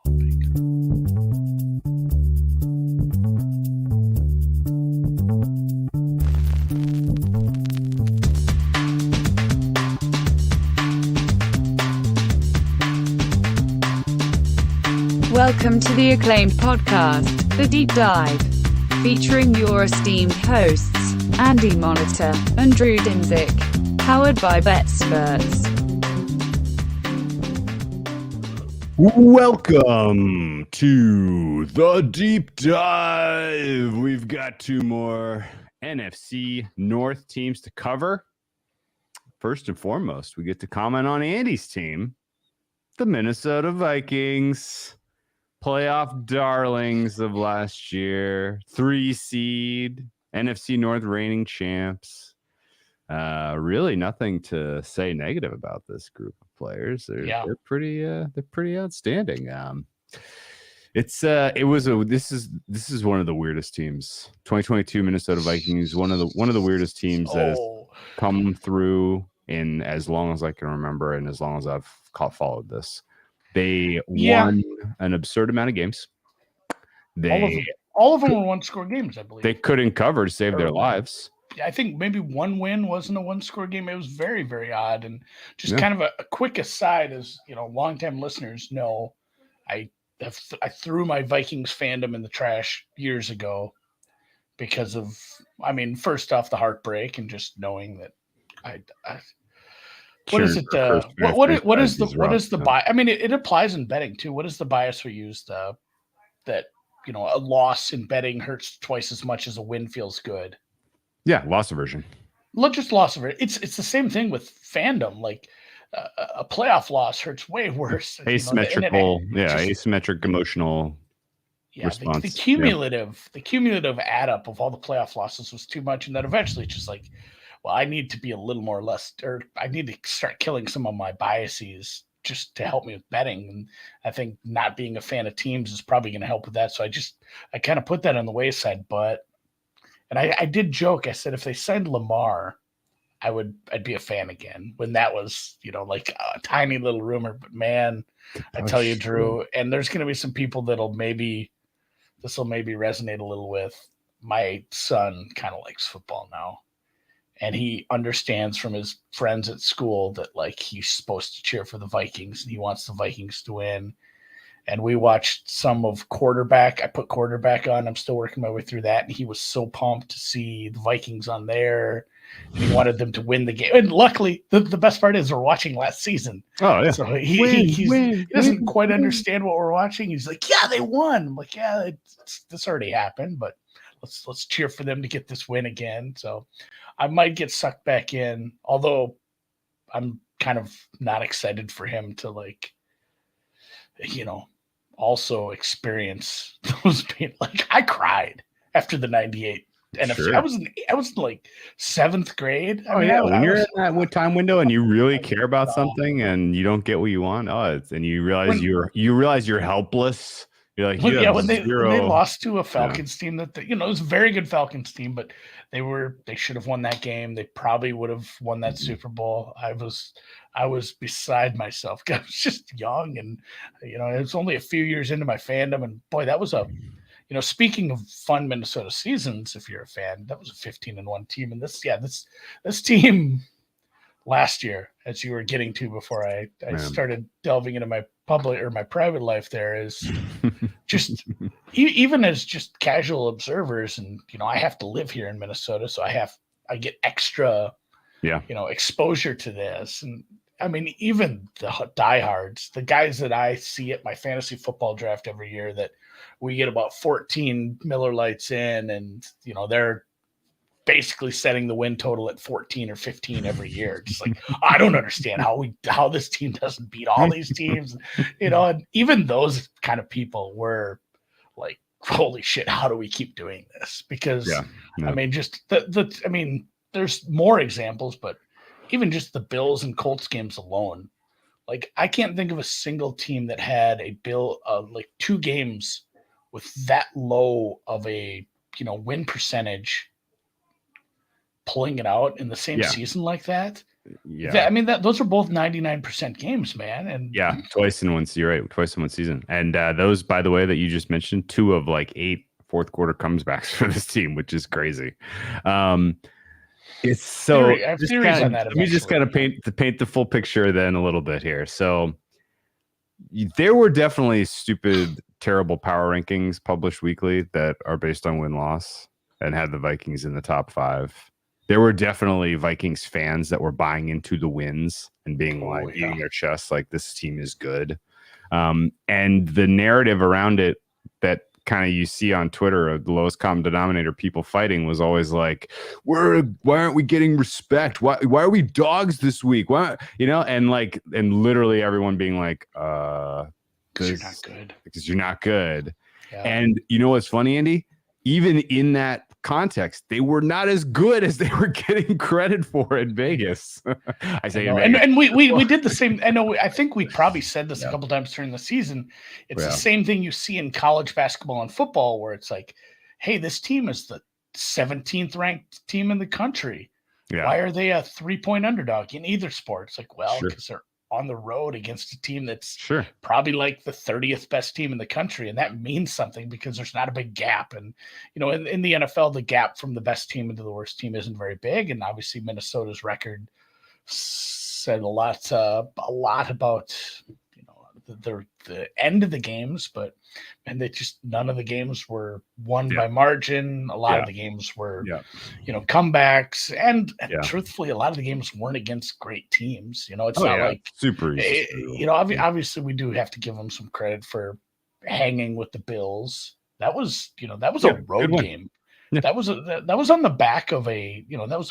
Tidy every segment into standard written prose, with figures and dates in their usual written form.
Welcome to the acclaimed podcast, The Deep Dive, featuring your esteemed hosts, Andy Monitor and Drew Dinzik, powered by BetSperts. Welcome to The Deep Dive. We've got two more NFC North teams to cover. First and foremost, we get to comment on Andy's team, the Minnesota Vikings. Playoff darlings of last year, 3 seed, NFC North reigning champs. Really nothing to say negative about this group of players. They're pretty outstanding. This is one of the weirdest teams. 2022 Minnesota Vikings, one of the weirdest teams that has come through in as long as I can remember and as long as I've followed this. They won an absurd amount of games. All of them were one-score games, I believe. They couldn't cover to save their lives. I think maybe one win wasn't a one-score game. It was very, very odd. And just kind of a quick aside, as longtime listeners know, I threw my Vikings fandom in the trash years ago because of, first off, the heartbreak and just knowing that what is it? What is the bias? It applies in betting too. What is the bias we use? That a loss in betting hurts twice as much as a win feels good. Yeah, loss aversion. Just loss aversion. It's the same thing with fandom. Like a playoff loss hurts way worse. Asymmetric emotional response. The cumulative add up of all the playoff losses was too much, and then eventually it's just like, well, I need to be a little more I need to start killing some of my biases just to help me with betting. And I think not being a fan of teams is probably going to help with that. So I kind of put that on the wayside, and I did joke. I said, if they signed Lamar, I'd be a fan again when that was, like a tiny little rumor, but man, I tell you, Drew, and there's going to be some people this will maybe resonate a little with. My son kind of likes football now. And he understands from his friends at school that he's supposed to cheer for the Vikings and he wants the Vikings to win. And we watched some of quarterback. I put quarterback on. I'm still working my way through that. And he was so pumped to see the Vikings on there. And he wanted them to win the game. And luckily, the best part is we're watching last season. Oh, yeah. So he doesn't quite understand what we're watching. He's like, yeah, they won. I'm like, yeah, this already happened, but let's cheer for them to get this win again. So I might get sucked back in, although I'm kind of not excited for him to also experience those pain. I cried after the 98 NFC. Sure. I was in 7th grade. When you're in that time window and you really care about something and you don't get what you want, and you realize you're helpless. You're like, when they lost to a Falcons team that it was a very good Falcons team, but they should have won that game. They probably would have won that Super Bowl. I was beside myself. I was just young, and it was only a few years into my fandom, and boy, that was speaking of fun Minnesota seasons, if you're a fan, that was a 15-1 team, and this team last year, as you were getting to before I started delving into my public or my private life, there is just even as just casual observers, and I have to live here in Minnesota, so I get extra exposure to this. And even the diehards, the guys that I see at my fantasy football draft every year, that we get about 14 Miller Lights in, and they're basically setting the win total at 14 or 15 every year. Just I don't understand how this team doesn't beat all these teams, and even those kind of people were like, holy shit, how do we keep doing this? Because there's more examples, but even just the Bills and Colts games alone, I can't think of a single team that had a two games with that low of a win percentage pulling it out in the same season like that. Yeah. I mean, those are both 99% games, man. And yeah, twice in one season, right? Twice in one season. And those, by the way, that you just mentioned, 2 of like 8 fourth quarter comebacks for this team, which is crazy. It's so I have theories on that. let me just kind of paint the full picture then a little bit here. So there were definitely stupid, terrible power rankings published weekly that are based on win-loss and had the Vikings in the top 5. There were definitely Vikings fans that were buying into the wins and being beating their chests like this team is good. And the narrative around it that kind of you see on Twitter, the lowest common denominator people fighting was always like, why aren't we getting respect? Why are we dogs this week? Why, and literally everyone being like, because you're not good. Because you're not good. Yeah. And you know what's funny, Andy? Even in that context, they were not as good as they were getting credit for in Vegas. I say in Vegas. And we did the same. I think we probably said this a couple times during the season. It's the same thing you see in college basketball and football, where it's like, hey, this team is the 17th ranked team in the country. Yeah. Why are they a 3-point underdog in either sport? It's like, well, because they're on the road against a team that's probably like the 30th best team in the country. And that means something because there's not a big gap. And, in the NFL, the gap from the best team into the worst team isn't very big. And obviously Minnesota's record said a lot about, the end of the games, and they just, none of the games were won by margin. A lot of the games were, comebacks, and truthfully, a lot of the games weren't against great teams. It's not like super easy. Obviously we do have to give them some credit for hanging with the Bills. That was a road game. Yeah. That was on the back of a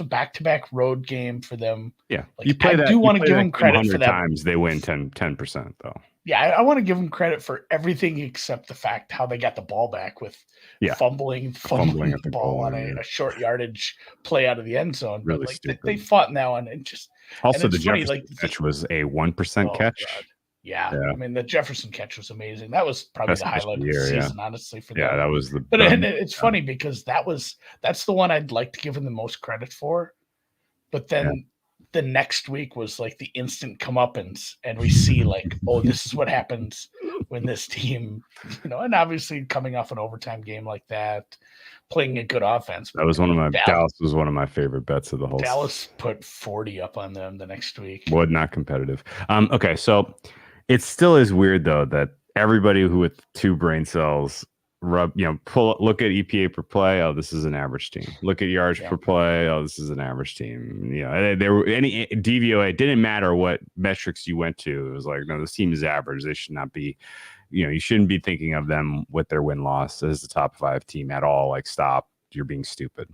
back-to-back road game for them. Yeah, I do want to give them credit for that. Times they win 10% though. Yeah, I want to give them credit for everything except the fact how they got the ball back with fumbling the ball on a short yardage play out of the end zone. Really stupid. They fought in that one and just also the Jefferson catch was a 1% catch. God. Yeah, I mean the Jefferson catch was amazing. That was probably the highlight of the season, honestly. For them. That was the. But it's funny because that's the one I'd like to give him the most credit for. But then the next week was like the instant comeuppance, and we see like, oh, this is what happens when this team, and obviously coming off an overtime game like that, playing a good offense. That was Dallas was one of my favorite bets of the whole. Dallas put 40 up on them the next week. Was not competitive. Okay, so. It still is weird though that everybody who with 2 brain cells look at EPA per play. Oh, this is an average team. Look at yards per play. Oh, this is an average team. There were any DVOA. It didn't matter what metrics you went to. It was like, no, this team is average. They should not be. You shouldn't be thinking of them with their win loss as the top 5 team at all. Like, stop. You're being stupid.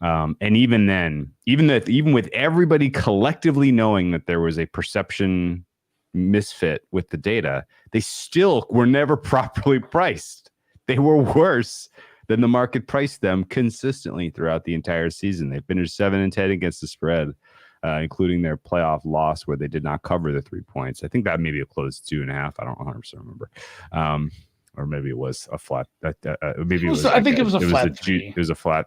And even then, even with everybody collectively knowing that there was a perception misfit with the data, they still were never properly priced. They were worse than the market priced them consistently throughout the entire season. They finished 7-10 against the spread, including their playoff loss where they did not cover the 3 points. I think that maybe a close 2.5. I don't 100% remember. Or maybe it was a flat. Maybe it was. I think it was a flat 3. It was a flat.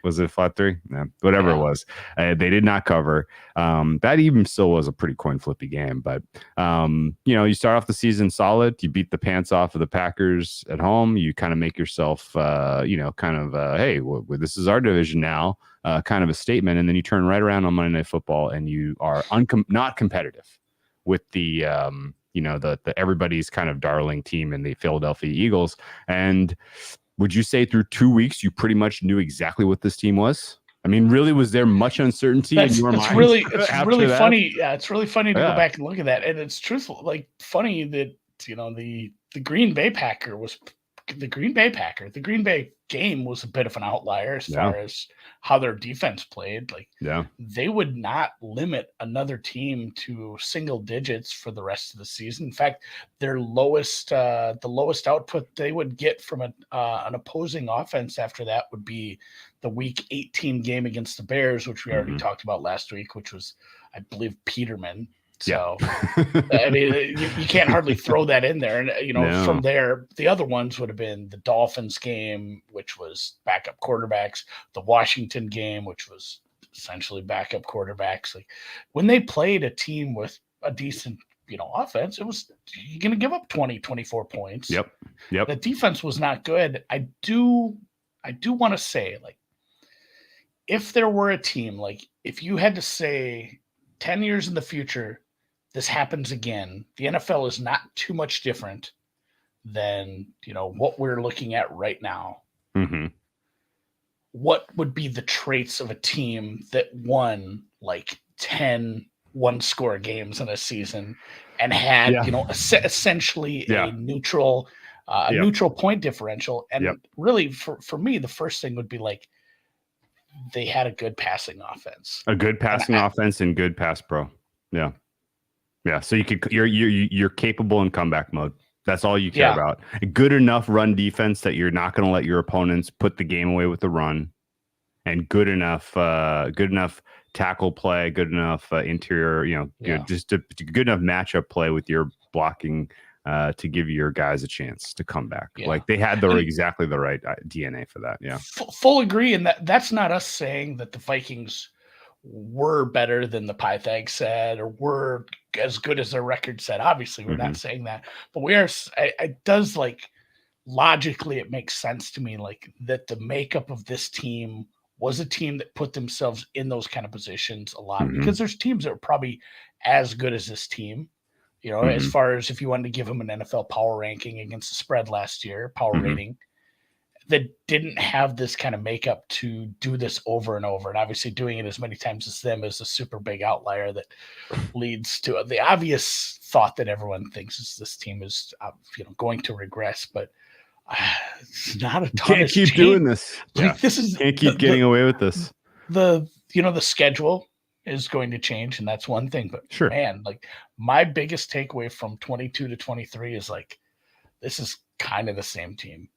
Was it a flat 3? Yeah, whatever it was. They did not cover. That even still was a pretty coin flippy game. But, you start off the season solid. You beat the pants off of the Packers at home. You kind of make yourself, hey, this is our division now, kind of a statement. And then you turn right around on Monday Night Football and you are not competitive with the everybody's kind of darling team in the Philadelphia Eagles. And would you say through 2 weeks, you pretty much knew exactly what this team was? I mean, really, was there much uncertainty in your mind? It's really funny. Yeah, it's really funny to go back and look at that. And it's truthful, funny that, the Green Bay Packer was the Green Bay Packer. The Green Bay game was a bit of an outlier as far as how their defense played. They would not limit another team to single digits for the rest of the season. In fact, their the lowest output they would get from an opposing offense after that would be the Week 18 game against the Bears, which we already talked about last week, which was, I believe, Peterman. So, I mean, you can't hardly throw that in there. And, from there, the other ones would have been the Dolphins game, which was backup quarterbacks, the Washington game, which was essentially backup quarterbacks. Like when they played a team with a decent, offense, it was you're going to give up 20, 24 points. Yep. The defense was not good. I do want to say, like, if there were a team, like if you had to say 10 years in the future, this happens again, the NFL is not too much different than, what we're looking at right now. Mm-hmm. What would be the traits of a team that won like 10 one-score games in a season and had, essentially a neutral point differential? And really, for me, the first thing would be like they had a good passing offense, and good pass pro. Yeah. So you're capable in comeback mode. That's all you care about. A good enough run defense that you're not going to let your opponents put the game away with the run, and good enough tackle play, good enough interior, just a good enough matchup play with your blocking to give your guys a chance to come back. Yeah. Like they had exactly the right DNA for that. Yeah, full agree. And that's not us saying that the Vikings were better than the Pythag said or were as good as their record said. Obviously, we're not saying that, but we are. It does, like, logically, it makes sense to me, like, that the makeup of this team was a team that put themselves in those kind of positions a lot, because there's teams that are probably as good as this team, as far as if you wanted to give them an NFL power ranking against the spread last year, power rating, that didn't have this kind of makeup to do this over and over. And obviously doing it as many times as them is a super big outlier that leads to the obvious thought that everyone thinks is this team is, going to regress, but it's not a ton. Can't keep doing this. Like, this is can't keep getting away with this. The schedule is going to change, and that's one thing, but man, like my biggest takeaway from 22 to 23 is like, this is kind of the same team.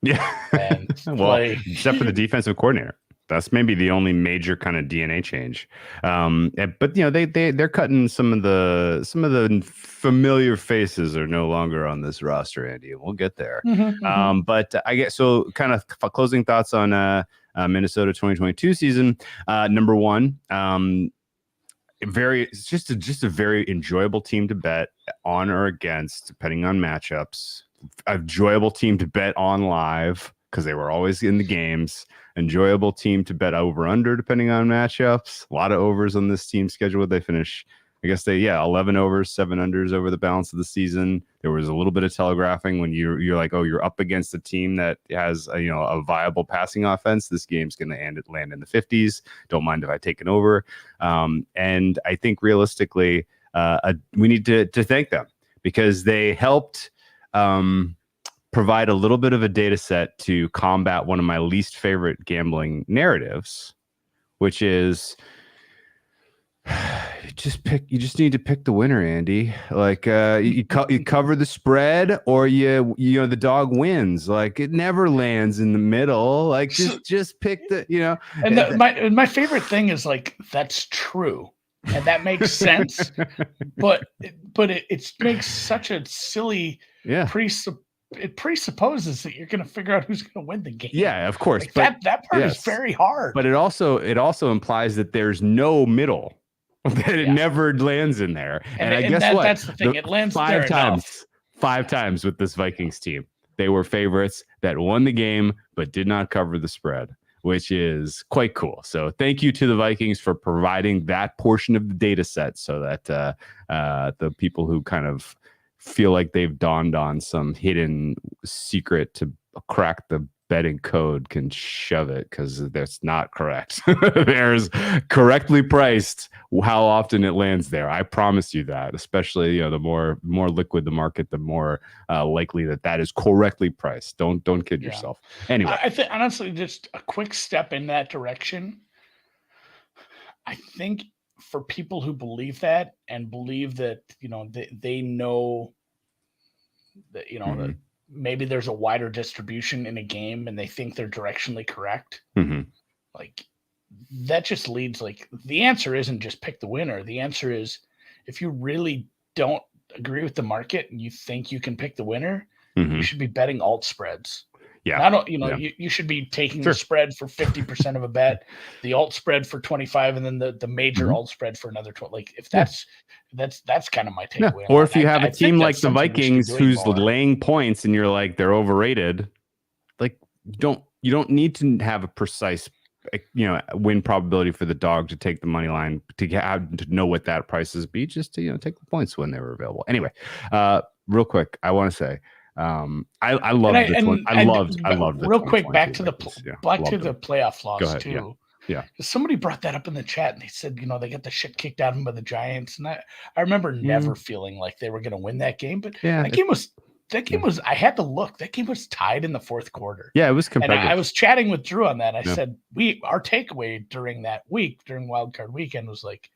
Yeah. And except for the defensive coordinator. That's maybe the only major kind of DNA change. But they're cutting some of the familiar faces are no longer on this roster, Andy. We'll get there. But I guess so. Kind of closing thoughts on Minnesota 2022 season. Number one, it's just a very enjoyable team to bet on or against, depending on matchups. Enjoyable team to bet on live because they were always in the games. Enjoyable team to bet over under depending on matchups. A lot of overs on this team schedule. They finish, I guess 11 overs, 7 unders over the balance of the season. There was a little bit of telegraphing when you're like, oh, you're up against a team that has a viable passing offense. This game's going to land in the 50s. Don't mind if I take an over. And I think realistically, we need to thank them because they helped provide a little bit of a data set to combat one of my least favorite gambling narratives, which is you just need to pick the winner, Andy. Like you cover the spread or the dog wins. Like it never lands in the middle. Like just pick the. And my favorite thing is like that's true. And that makes sense, but it makes such a silly it presupposes that you're going to figure out who's going to win the game. Yeah, of course. Like but that part is very hard. But it also implies that there's no middle, that it never lands in there. And I guess what? That's the thing. It lands there enough. 5 times with this Vikings team. They were favorites that won the game but did not cover the spread, which is quite cool. So thank you to the Vikings for providing that portion of the data set so that the people who kind of feel like they've dawned on some hidden secret to crack the betting code can shove it, because that's not correct. There's correctly priced how often it lands there. I promise you that, especially the more liquid the market, the more likely that is correctly priced. Don't kid yourself. Anyway, I think honestly, just a quick step in that direction. I think for people who believe that and believe that they know that that maybe there's a wider distribution in a game and they think they're directionally correct. Like that just leads, like, the answer isn't just pick the winner. The answer is, if you really don't agree with the market and you think you can pick the winner, you should be betting alt spreads. Yeah. I don't, you should be taking the spread for 50% of a bet, the alt spread for 25, and then the major alt spread for another 12. Like if that's kind of my takeaway. Or if you have a team like the Vikings who's laying points and you're like, they're overrated, like you don't need to have a precise, win probability for the dog to take the money line to know what that price is be, just to, take the points when they were available. Anyway, real quick, I want to say, I loved this one. I loved real quick back to the playoff loss too. Yeah. Somebody brought that up in the chat and they said, they got the shit kicked out of them by the Giants. And I remember never feeling like they were going to win that game, but that game was, I had to look, that game was tied in the fourth quarter. Yeah, it was competitive. And I was chatting with Drew on that. I said, our takeaway during that week, during Wild Card Weekend, was like,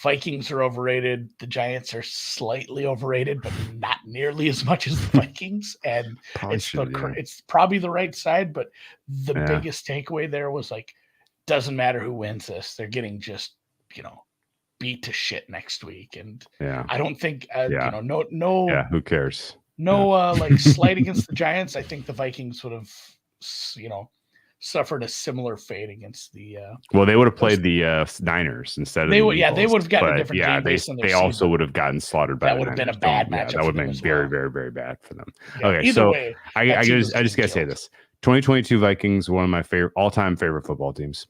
Vikings are overrated. The Giants are slightly overrated, but not nearly as much as the Vikings. And it's probably the right side, but the biggest takeaway there was like, doesn't matter who wins this. They're getting just, beat to shit next week. And I don't think, who cares? Like slight against the Giants. I think the Vikings would have, suffered a similar fate against the. Well, they would have played the Niners instead of they would. Yeah, they would have gotten a different. Yeah, they also would have gotten slaughtered by. That would have been a bad matchup. That would have been very, very, very bad for them. Yeah, okay, so way, I just gotta say this: 2022 Vikings, one of my all-time favorite football teams.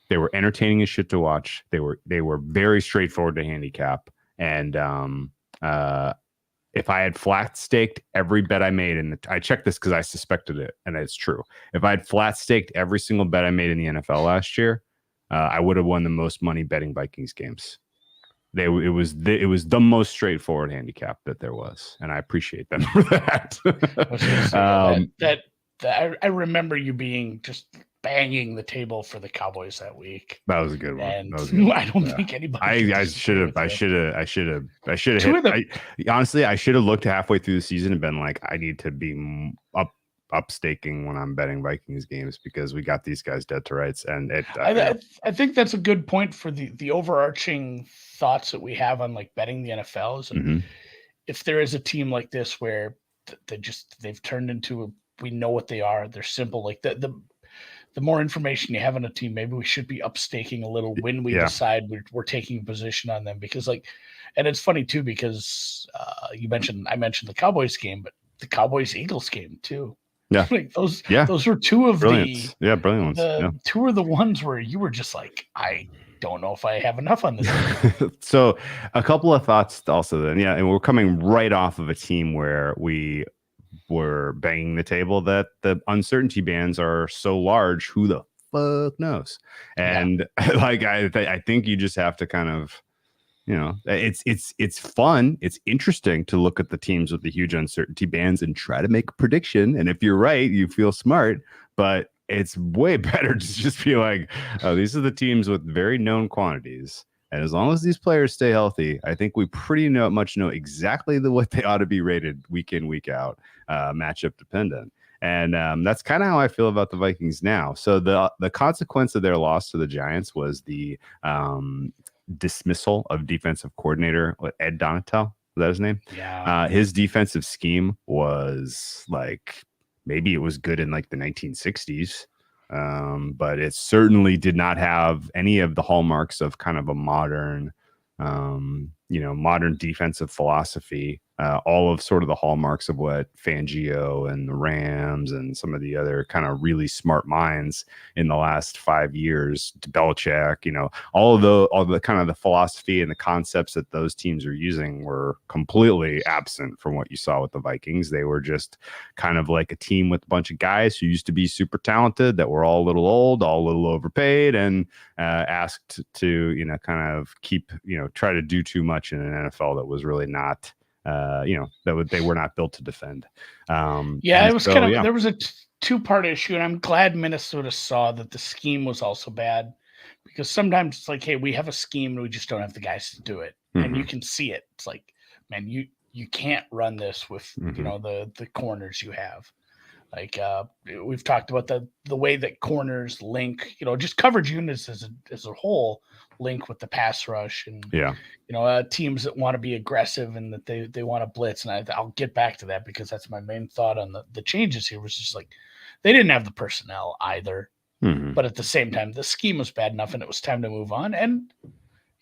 They were entertaining as shit to watch. They were very straightforward to handicap, and if I had flat staked every bet I made, and I checked this because I suspected it, and it's true. If I had flat staked every single bet I made in the NFL last year, I would have won the most money betting Vikings games. It was the most straightforward handicap that there was, and I appreciate them for that. I remember you being just banging the table for the Cowboys that week. That was a good one. And I don't think anybody. I should have. Honestly, I should have looked halfway through the season and been like, I need to be up staking when I'm betting Vikings games because we got these guys dead to rights. And I think that's a good point for the overarching thoughts that we have on like betting the NFLs. And if there is a team like this where they've turned into we know what they are. They're simple. Like the more information you have on a team, maybe we should be up staking a little when we decide we're taking a position on them. Because and it's funny too, because I mentioned the Cowboys game, but the Cowboys-Eagles game too. Yeah. Like those were two of brilliant ones. Two of the ones where you were just like, I don't know if I have enough on this. So a couple of thoughts also then. Yeah. And we're coming right off of a team where we were banging the table that the uncertainty bands are so large. Who the fuck knows? And like, I think you just have to kind of, it's fun. It's interesting to look at the teams with the huge uncertainty bands and try to make a prediction. And if you're right, you feel smart, but it's way better to just be like, oh, these are the teams with very known quantities. And as long as these players stay healthy, I think we pretty much know exactly what they ought to be rated week in, week out, matchup dependent. And that's kind of how I feel about the Vikings now. So the consequence of their loss to the Giants was the dismissal of defensive coordinator Ed Donatel. Is that his name? Yeah. His defensive scheme was like, maybe it was good in like the 1960s. But it certainly did not have any of the hallmarks of kind of a modern defensive philosophy. All of sort of the hallmarks of what Fangio and the Rams and some of the other kind of really smart minds in the last 5 years, to Belichick, all the kind of the philosophy and the concepts that those teams are using were completely absent from what you saw with the Vikings. They were just kind of like a team with a bunch of guys who used to be super talented that were all a little old, all a little overpaid, and asked to, kind of keep, try to do too much in an NFL that was really not, they were not built to defend. It was there was a two-part issue, and I'm glad Minnesota saw that the scheme was also bad, because sometimes it's like, hey, we have a scheme and we just don't have the guys to do it. And you can see it. It's like, man, you can't run this with, the corners you have. Like we've talked about the way that corners link, just coverage units as a whole link with the pass rush, and teams that want to be aggressive and that they want to blitz. And I'll get back to that because that's my main thought on the changes here. Was just like they didn't have the personnel either, but at the same time the scheme was bad enough, and it was time to move on. And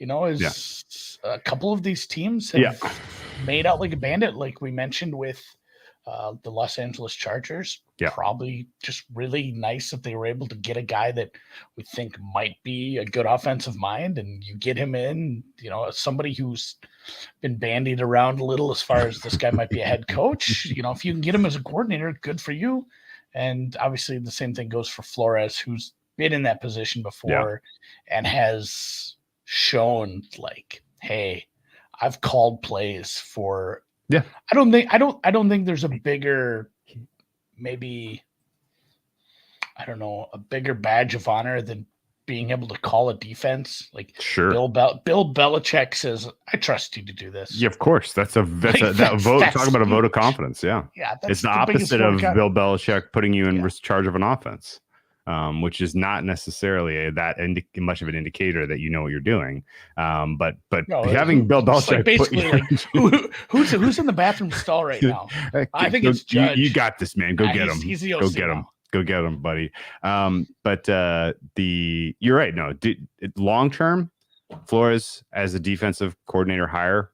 a couple of these teams have made out like a bandit, like we mentioned with the Los Angeles Chargers. Probably just really nice that they were able to get a guy that we think might be a good offensive mind, and you get him in, somebody who's been bandied around a little as far as this guy might be a head coach. If you can get him as a coordinator, good for you. And obviously the same thing goes for Flores, who's been in that position before and has shown like, hey, I've called plays for. I don't think there's a bigger, maybe, I don't know, a bigger badge of honor than being able to call a defense. Like Bill Belichick says, I trust you to do this. Yeah, of course. That's a vote. Talk about a vote of confidence. Yeah. It's the opposite of Bill Belichick putting you in charge of an offense. Which is not necessarily much of an indicator that you know what you're doing. But having Bill Belichick who's in the bathroom stall right now? I think it's Judge. You got this, man. Go get him. He's the OC Go get him. Go get him, buddy. You're right. No, long term, Flores as a defensive coordinator hire,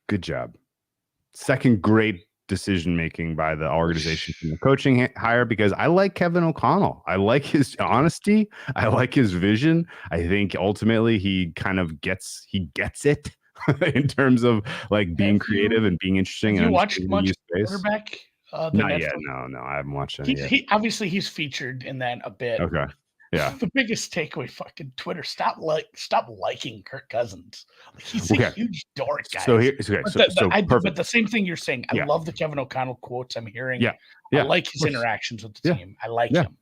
good job. Second great decision making by the organization from the coaching hire, because I like Kevin O'Connell. I like his honesty. I like his vision. I think ultimately he kind of gets it in terms of like being creative and being interesting. Have you watched much quarterback? Not yet. No, I haven't watched it yet. Obviously he's featured in that a bit. Okay. Yeah. The biggest takeaway, fucking Twitter. Stop liking Kirk Cousins. He's a huge dork, guys. But the same thing you're saying. I love the Kevin O'Connell quotes I'm hearing. Yeah. I like his interactions with the team. I like him.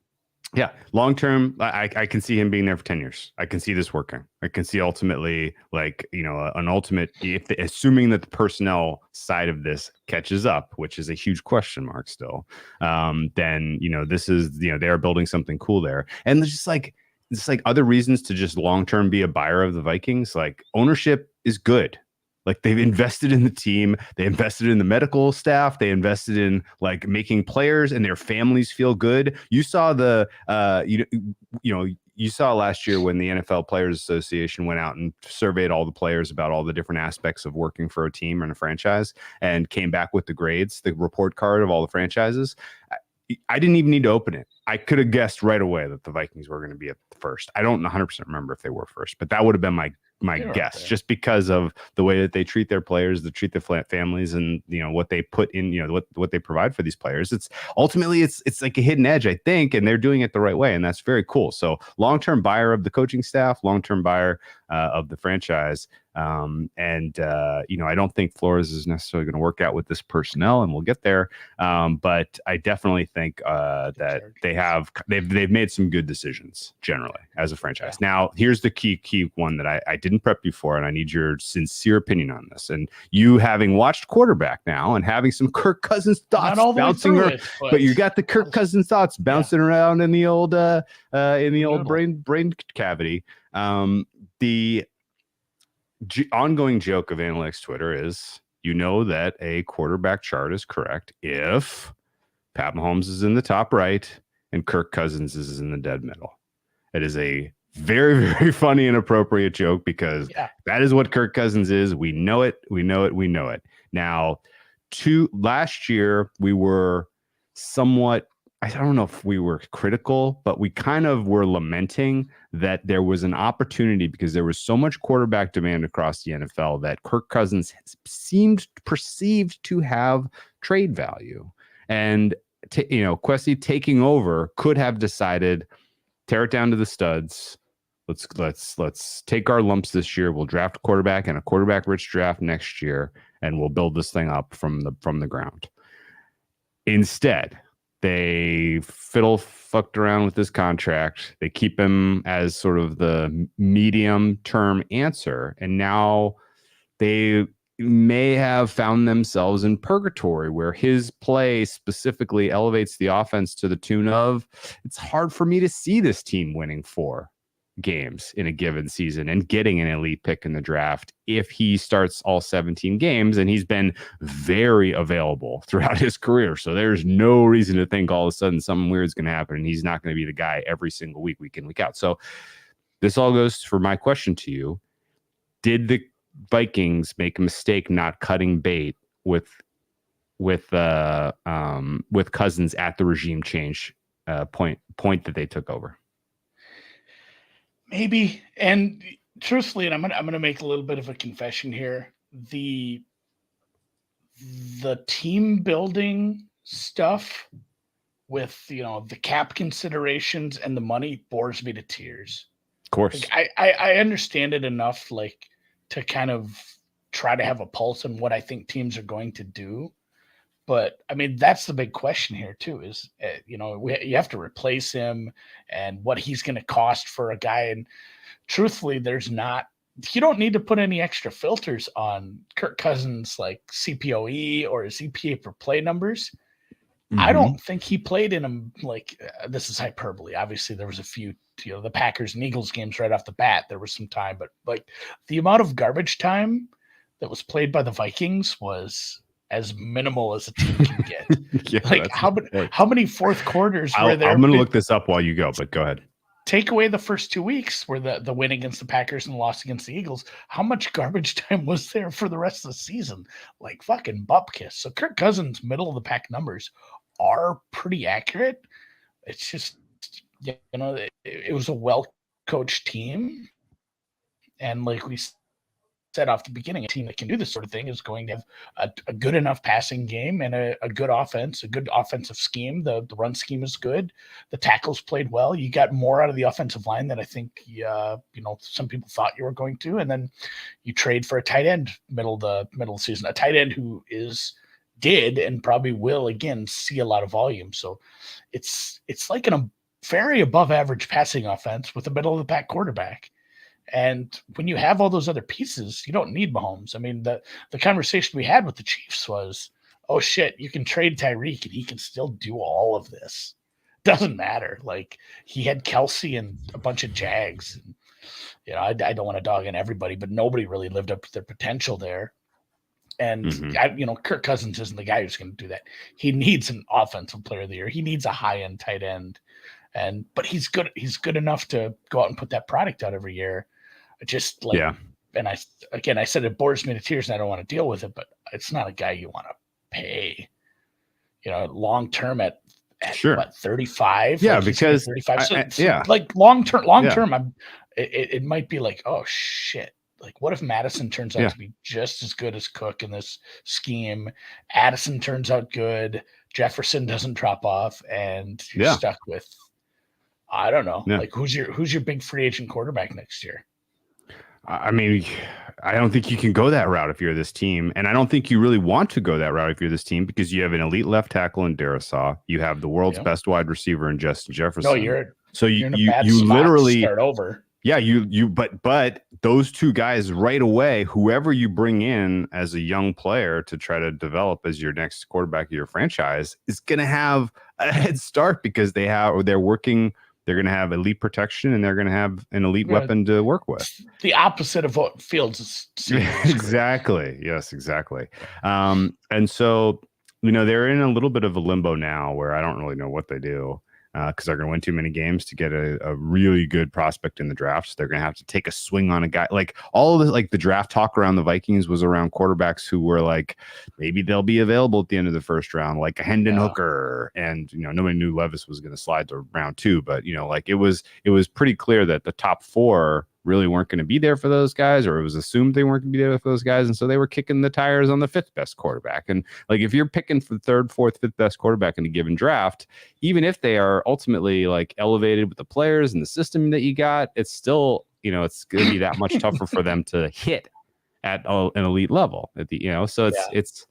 Yeah. Long term, I can see him being there for 10 years. I can see this working. I can see ultimately an ultimate, assuming that the personnel side of this catches up, which is a huge question mark still. Then, this is, they are building something cool there. And there's just other reasons to just long term be a buyer of the Vikings. Like ownership is good. Like they've invested in the team, they invested in the medical staff, they invested in like making players and their families feel good. You saw you saw last year when the NFL Players Association went out and surveyed all the players about all the different aspects of working for a team and a franchise, and came back with the grades, the report card of all the franchises. I didn't even need to open it. I could have guessed right away that the Vikings were going to be at first. I don't 100% remember if they were first, but that would have been my guess, just because of the way that they treat their players, they treat their families, and what they put in, what they provide for these players. It's ultimately it's like a hidden edge, I think, and they're doing it the right way, and that's very cool. So long-term buyer of the coaching staff, long-term buyer of the franchise. I don't think Flores is necessarily going to work out with this personnel, and we'll get there. But I definitely think that they've made some good decisions generally as a franchise. Now, here's the key one that I didn't prep you for, and I need your sincere opinion on this. And you having watched quarterback now and having some Kirk Cousins thoughts bouncing around, but you got the Kirk Cousins thoughts bouncing around in the old brain cavity. The ongoing joke of analytics Twitter is, that a quarterback chart is correct if Pat Mahomes is in the top right and Kirk Cousins is in the dead middle. It is a very, very funny and appropriate joke, because that is what Kirk Cousins is. We know it. Now, last year we were somewhat, I don't know if we were critical, but we kind of were lamenting that there was an opportunity, because there was so much quarterback demand across the NFL, that Kirk Cousins seemed perceived to have trade value. And, Kwesi taking over could have decided, tear it down to the studs. Let's take our lumps this year. We'll draft a quarterback and a quarterback-rich draft next year, and we'll build this thing up from the ground. Instead, they fucked around with this contract. They keep him as sort of the medium-term answer, and now they may have found themselves in purgatory where his play specifically elevates the offense to the tune of, it's hard for me to see this team winning 4 games in a given season and getting an elite pick in the draft if he starts all 17 games, and he's been very available throughout his career. So there's no reason to think all of a sudden something weird is going to happen and he's not going to be the guy every single week in, week out. So this all goes for my question to you. Did the Vikings make a mistake not cutting bait with Cousins at the regime change point that they took over? Maybe. And truthfully, and I'm gonna make a little bit of a confession here. The team building stuff with the cap considerations and the money bores me to tears. Of course. Like, I understand it enough, like, to kind of try to have a pulse on what I think teams are going to do. But I mean, that's the big question here too, is, you have to replace him and what he's going to cost for a guy. And truthfully, you don't need to put any extra filters on Kirk Cousins, like CPOE or his EPA per play numbers. Mm-hmm. I don't think he played in them. Like, this is hyperbole. Obviously there was a few, the Packers and Eagles games right off the bat, there was some time, but like the amount of garbage time that was played by the Vikings was as minimal as a team can get. Yeah, like how many fourth quarters were there? I'm going to look this up while you go, but go ahead. Take away the first 2 weeks where the win against the Packers and the loss against the Eagles. How much garbage time was there for the rest of the season? Like fucking bupkis. So Kirk Cousins' middle of the pack numbers are pretty accurate. It's just, it was a well-coached team. And like we said off the beginning, a team that can do this sort of thing is going to have a good enough passing game and a good offense, a good offensive scheme. The run scheme is good. The tackles played well. You got more out of the offensive line than I think some people thought you were going to. And then you trade for a tight end middle of the season, a tight end who did and probably will again see a lot of volume. So it's like a very above average passing offense with a middle of the pack quarterback. And when you have all those other pieces, you don't need Mahomes. I mean, the conversation we had with the Chiefs was, oh shit, you can trade Tyreek and he can still do all of this. Doesn't matter. Like, he had Kelsey and a bunch of Jags. And, I don't want to dog on everybody, but nobody really lived up to their potential there. And Kirk Cousins isn't the guy who's going to do that. He needs an offensive player of the year. He needs a high-end tight end. But he's good. He's good enough to go out and put that product out every year. Just like, yeah. And I said it bores me to tears and I don't want to deal with it, but it's not a guy you want to pay, long term at sure. What, 35? Yeah, like because 35. So like long term, it might be like, oh shit. Like, what if Madison turns out to be just as good as Cook in this scheme? Addison turns out good. Jefferson doesn't drop off, and you're stuck with, I don't know, like who's your big free agent quarterback next year? I mean, I don't think you can go that route if you're this team, and I don't think you really want to go that route if you're this team because you have an elite left tackle in Darisaw, you have the world's best wide receiver in Justin Jefferson. No, you're in a bad you spot literally to start over. Yeah, but those two guys right away, whoever you bring in as a young player to try to develop as your next quarterback of your franchise is going to have a head start because they're going to have elite protection and they're going to have an elite weapon to work with. The opposite of what Fields is seeing. Exactly. Yes, exactly. And so, they're in a little bit of a limbo now where I don't really know what they do. Because they're going to win too many games to get a really good prospect in the draft. So they're going to have to take a swing on a guy. Like all of this, like the draft talk around the Vikings was around quarterbacks who were like, maybe they'll be available at the end of the first round, like a Hendon Hooker. And, nobody knew Levis was going to slide to round 2. But, like it was pretty clear that the top 4 really weren't going to be there for those guys, or it was assumed they weren't going to be there for those guys. And so they were kicking the tires on the 5th best quarterback. And like, if you're picking for the 3rd, 4th, 5th best quarterback in a given draft, even if they are ultimately like elevated with the players and the system that you got, it's still, it's going to be that much tougher for them to hit at an elite level at the, so it's,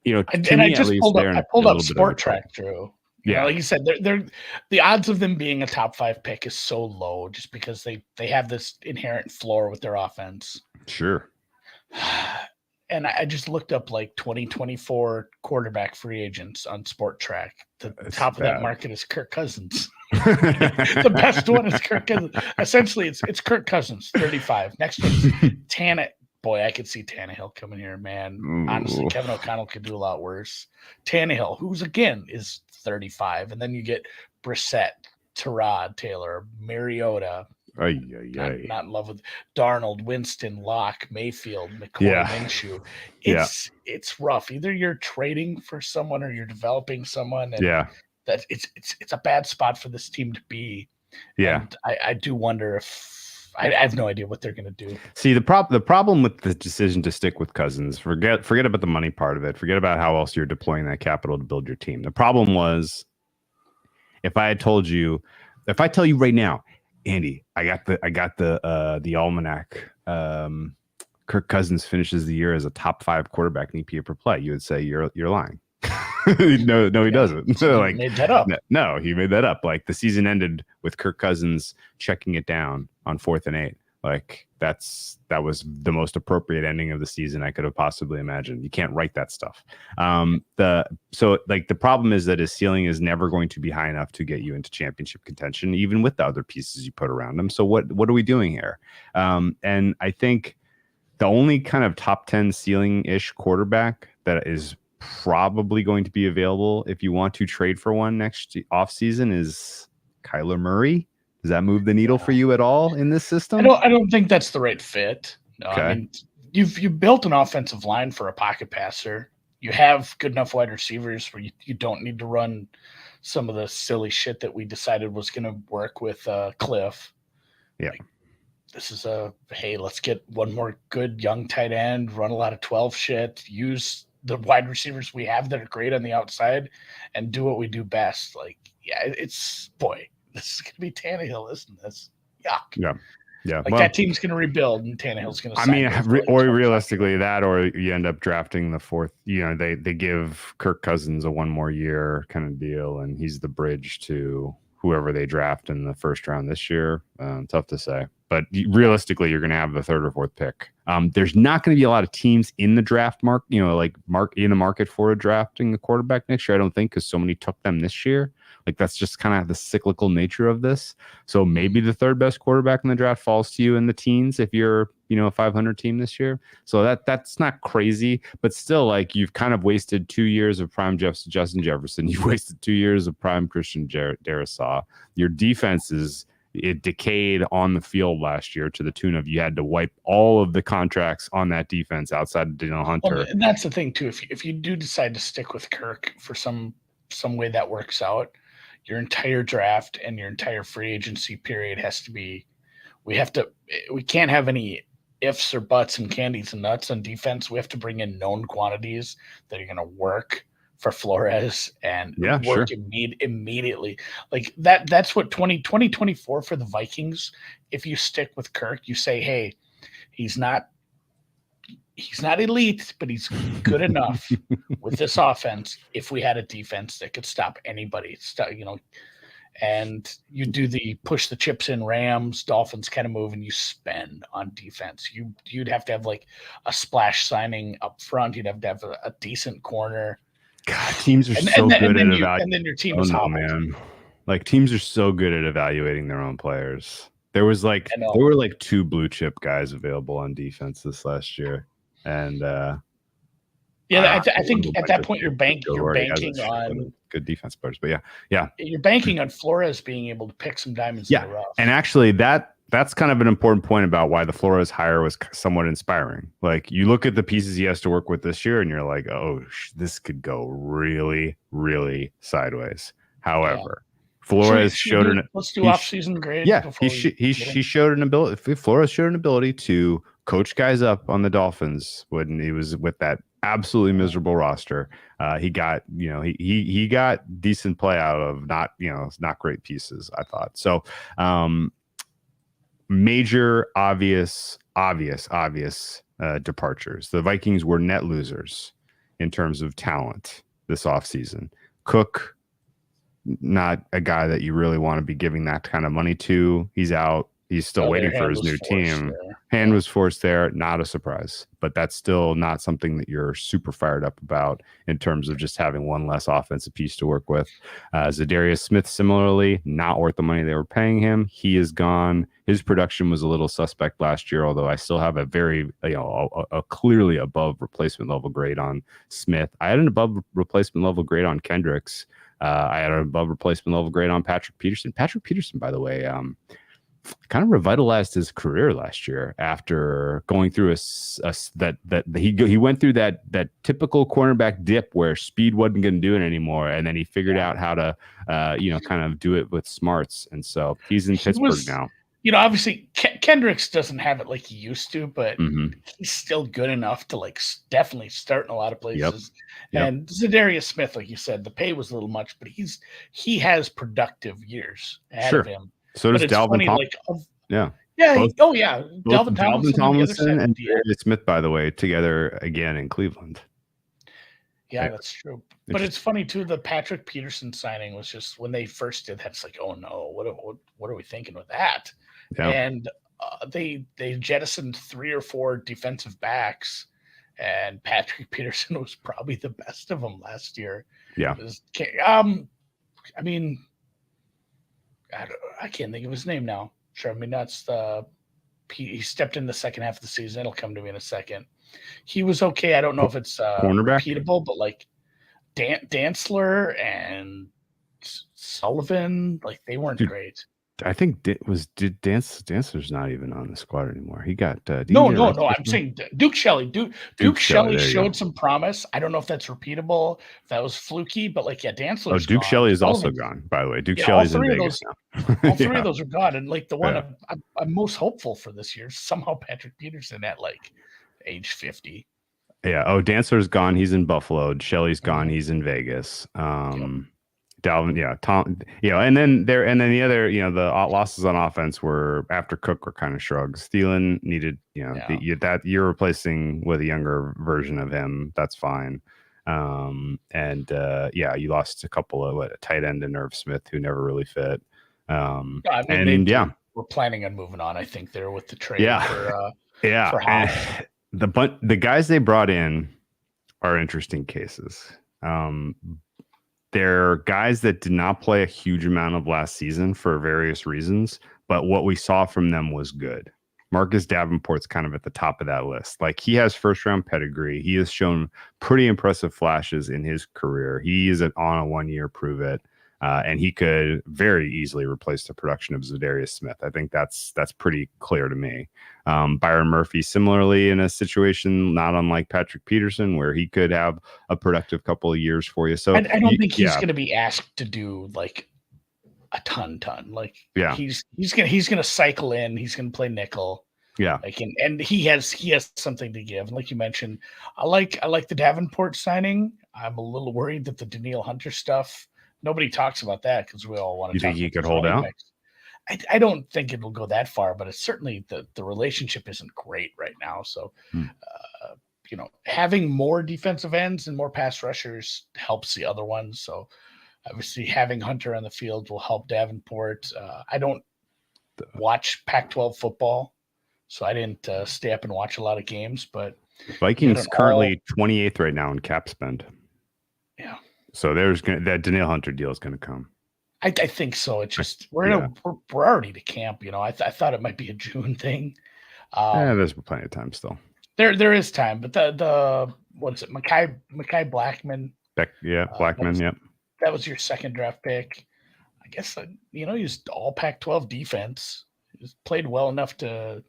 and I just pulled up Sporttrade, Drew. Like you said, they're the odds of them being a top 5 pick is so low just because they have this inherent floor with their offense. Sure. And I just looked up like 2024 quarterback free agents on Sporttrade. The top of that market is Kirk Cousins. The best one is Kirk Cousins. Essentially, it's Kirk Cousins, 35. Next one's Tannehill. Boy, I could see Tannehill coming here, man. Ooh. Honestly, Kevin O'Connell could do a lot worse. Tannehill, who's again is 35, and then you get Brissett, Tyrod Taylor, Mariota. Not in love with Darnold, Winston, Locke, Mayfield, McCoy, Minshew. It's rough. Either you're trading for someone or you're developing someone. And that it's a bad spot for this team to be. Yeah. And I do wonder if I have no idea what they're going to do. See, the problem with the decision to stick with Cousins, forget about the money part of it. Forget about how else you're deploying that capital to build your team. The problem was, if I tell you right now, Andy, I got the almanac. Kirk Cousins finishes the year as a top 5 quarterback in EPA per play. You would say you're lying. No, he doesn't. He made that up. No, he made that up. Like, the season ended with Kirk Cousins checking it down on 4th and 8. Like, that was the most appropriate ending of the season I could have possibly imagined. You can't write that stuff. The problem is that his ceiling is never going to be high enough to get you into championship contention, even with the other pieces you put around him. So what are we doing here? And I think the only kind of top 10 ceiling-ish quarterback that is probably going to be available if you want to trade for one next offseason is Kyler Murray. Does that move the needle for you at all in this system? I don't think that's the right fit. No, okay. I mean, you've built an offensive line for a pocket passer. You have good enough wide receivers where you don't need to run some of the silly shit that we decided was going to work with Cliff. Yeah. Like, this is hey, let's get one more good young tight end, run a lot of 12 shit, use the wide receivers we have that are great on the outside, and do what we do best. Like, this is going to be Tannehill, isn't this? Yuck. Yeah. Like, that team's going to rebuild, and Tannehill's going to. I mean, or realistically, that, or you end up drafting the 4th. They give Kirk Cousins a 1 more year kind of deal, and he's the bridge to whoever they draft in the 1st round this year. Tough to say, but realistically, you're going to have the 3rd or 4th pick. There's not going to be a lot of teams in the draft in the market for drafting a quarterback next year. I don't think, because so many took them this year. Like, that's just kind of the cyclical nature of this. So maybe the 3rd best quarterback in the draft falls to you in the teens if you're, a 500 team this year. So that's not crazy, but still, like, you've kind of wasted 2 years of prime Justin Jefferson. You've wasted 2 years of prime Christian Darrisaw. Your defense it decayed on the field last year to the tune of you had to wipe all of the contracts on that defense outside of Daniel Hunter. Well, and that's the thing too. If you do decide to stick with Kirk for some way that works out, your entire draft and your entire free agency period has to be. We can't have any ifs or buts and candies and nuts on defense. We have to bring in known quantities that are going to work for Flores and work immediately. Like that's what 2024 for the Vikings. If you stick with Kirk, you say, hey, he's not elite, but he's good enough with this offense. If we had a defense that could stop anybody, and you do the push the chips in Rams, Dolphins kind of move, and you spend on defense. You'd have to have like a splash signing up front. You'd have to have a decent corner. God, teams are so good at evaluating. And then your team is hobbled. Man. Like, teams are so good at evaluating their own players. There were like 2 blue chip guys available on defense this last year. And I think at that point you're banking on good defense players. But yeah, you're banking on Flores being able to pick some diamonds in the rough. And actually, that's kind of an important point about why the Flores hire was somewhat inspiring. Like, you look at the pieces he has to work with this year, and you're like, oh, this could go really, really sideways. However, Flores showed let's do off-season grade. Yeah, he showed an ability. Flores showed an ability to coach guys up on the Dolphins when he was with that absolutely miserable roster. He got he got decent play out of not great pieces, I thought. So major obvious departures. The Vikings were net losers in terms of talent this offseason. Cook, not a guy that you really want to be giving that kind of money to. He's out. He's still waiting for his new team. Hand was forced there. Not a surprise, but that's still not something that you're super fired up about in terms of just having one less offensive piece to work with. Zadarius Smith, similarly, not worth the money they were paying him. He is gone. His production was a little suspect last year, although I still have a very, a clearly above replacement level grade on Smith. I had an above replacement level grade on Kendricks. I had an above replacement level grade on Patrick Peterson. Patrick Peterson, by the way, kind of revitalized his career last year after going through he went through that typical cornerback dip where speed wasn't going to do it anymore, and then he figured out how to kind of do it with smarts, and so he's in Pittsburgh now. Obviously Kendricks doesn't have it like he used to, but he's still good enough to definitely start in a lot of places. Yep. And Zadarius Smith, like you said, the pay was a little much, but he has productive years ahead of him. So does Dalvin Tomlinson. Dalvin Tomlinson and Zadarius Smith, by the way, together again in Cleveland. Yeah, that's true. But it's funny too. The Patrick Peterson signing was just when they first did that. It's like, oh no, what are we thinking with that? Yeah. And they jettisoned 3 or 4 defensive backs, and Patrick Peterson was probably the best of them last year. Yeah. I can't think of his name now. Sure, I mean that's he stepped in the second half of the season. It'll come to me in a second. He was okay. I don't know if it's repeatable, but Dantzler and Sullivan, they weren't great. I think Dantzler's not even on the squad anymore. He got no. I'm saying Duke Shelley. Duke Shelley showed some promise. I don't know if that's repeatable, if that was fluky, but Dantzler. Oh, Duke Shelley is also gone, by the way. Duke Shelley's in Vegas now. All 3 of those are gone, and the one I'm most hopeful for this year is somehow Patrick Peterson at age 50. Yeah. Oh, Dantzler's gone. He's in Buffalo. Shelley's gone. He's in Vegas. Dalvin, Tom, and then the other, the losses on offense were after Cook were kind of shrugs. Thielen needed, that you're replacing with a younger version of him. That's fine. You lost a couple of a tight end and Irv Smith who never really fit. We're planning on moving on. I think there with the trade. For Hobbs. The guys they brought in are interesting cases. They're guys that did not play a huge amount of last season for various reasons, but what we saw from them was good. Marcus Davenport's kind of at the top of that list. He has first-round pedigree. He has shown pretty impressive flashes in his career. He is on a 1-year prove it, and he could very easily replace the production of Zadarius Smith. I think that's pretty clear to me. Byron Murphy, similarly, in a situation not unlike Patrick Peterson, where he could have a productive couple of years for you. So I don't think he's going to be asked to do a ton. He's going to cycle in. He's going to play nickel. Yeah. And he has something to give. And like you mentioned, I like the Davenport signing. I'm a little worried that the Danielle Hunter stuff. Nobody talks about that because we all want to. You think he could hold out? I don't think it'll go that far, but it's certainly the relationship isn't great right now. So, having more defensive ends and more pass rushers helps the other ones. So, obviously, having Hunter on the field will help Davenport. I don't watch Pac-12 football, so I didn't stay up and watch a lot of games. But Vikings currently 28th right now in cap spend. Yeah. So that Danielle Hunter deal is going to come. I think so. It's just we're already to camp. I thought it might be a June thing. There's plenty of time still. There is time, but the what is it? Mekhi Blackman. Blackman. Yep. That was your second draft pick. I guess he's all Pac-12 defense. He's played well enough to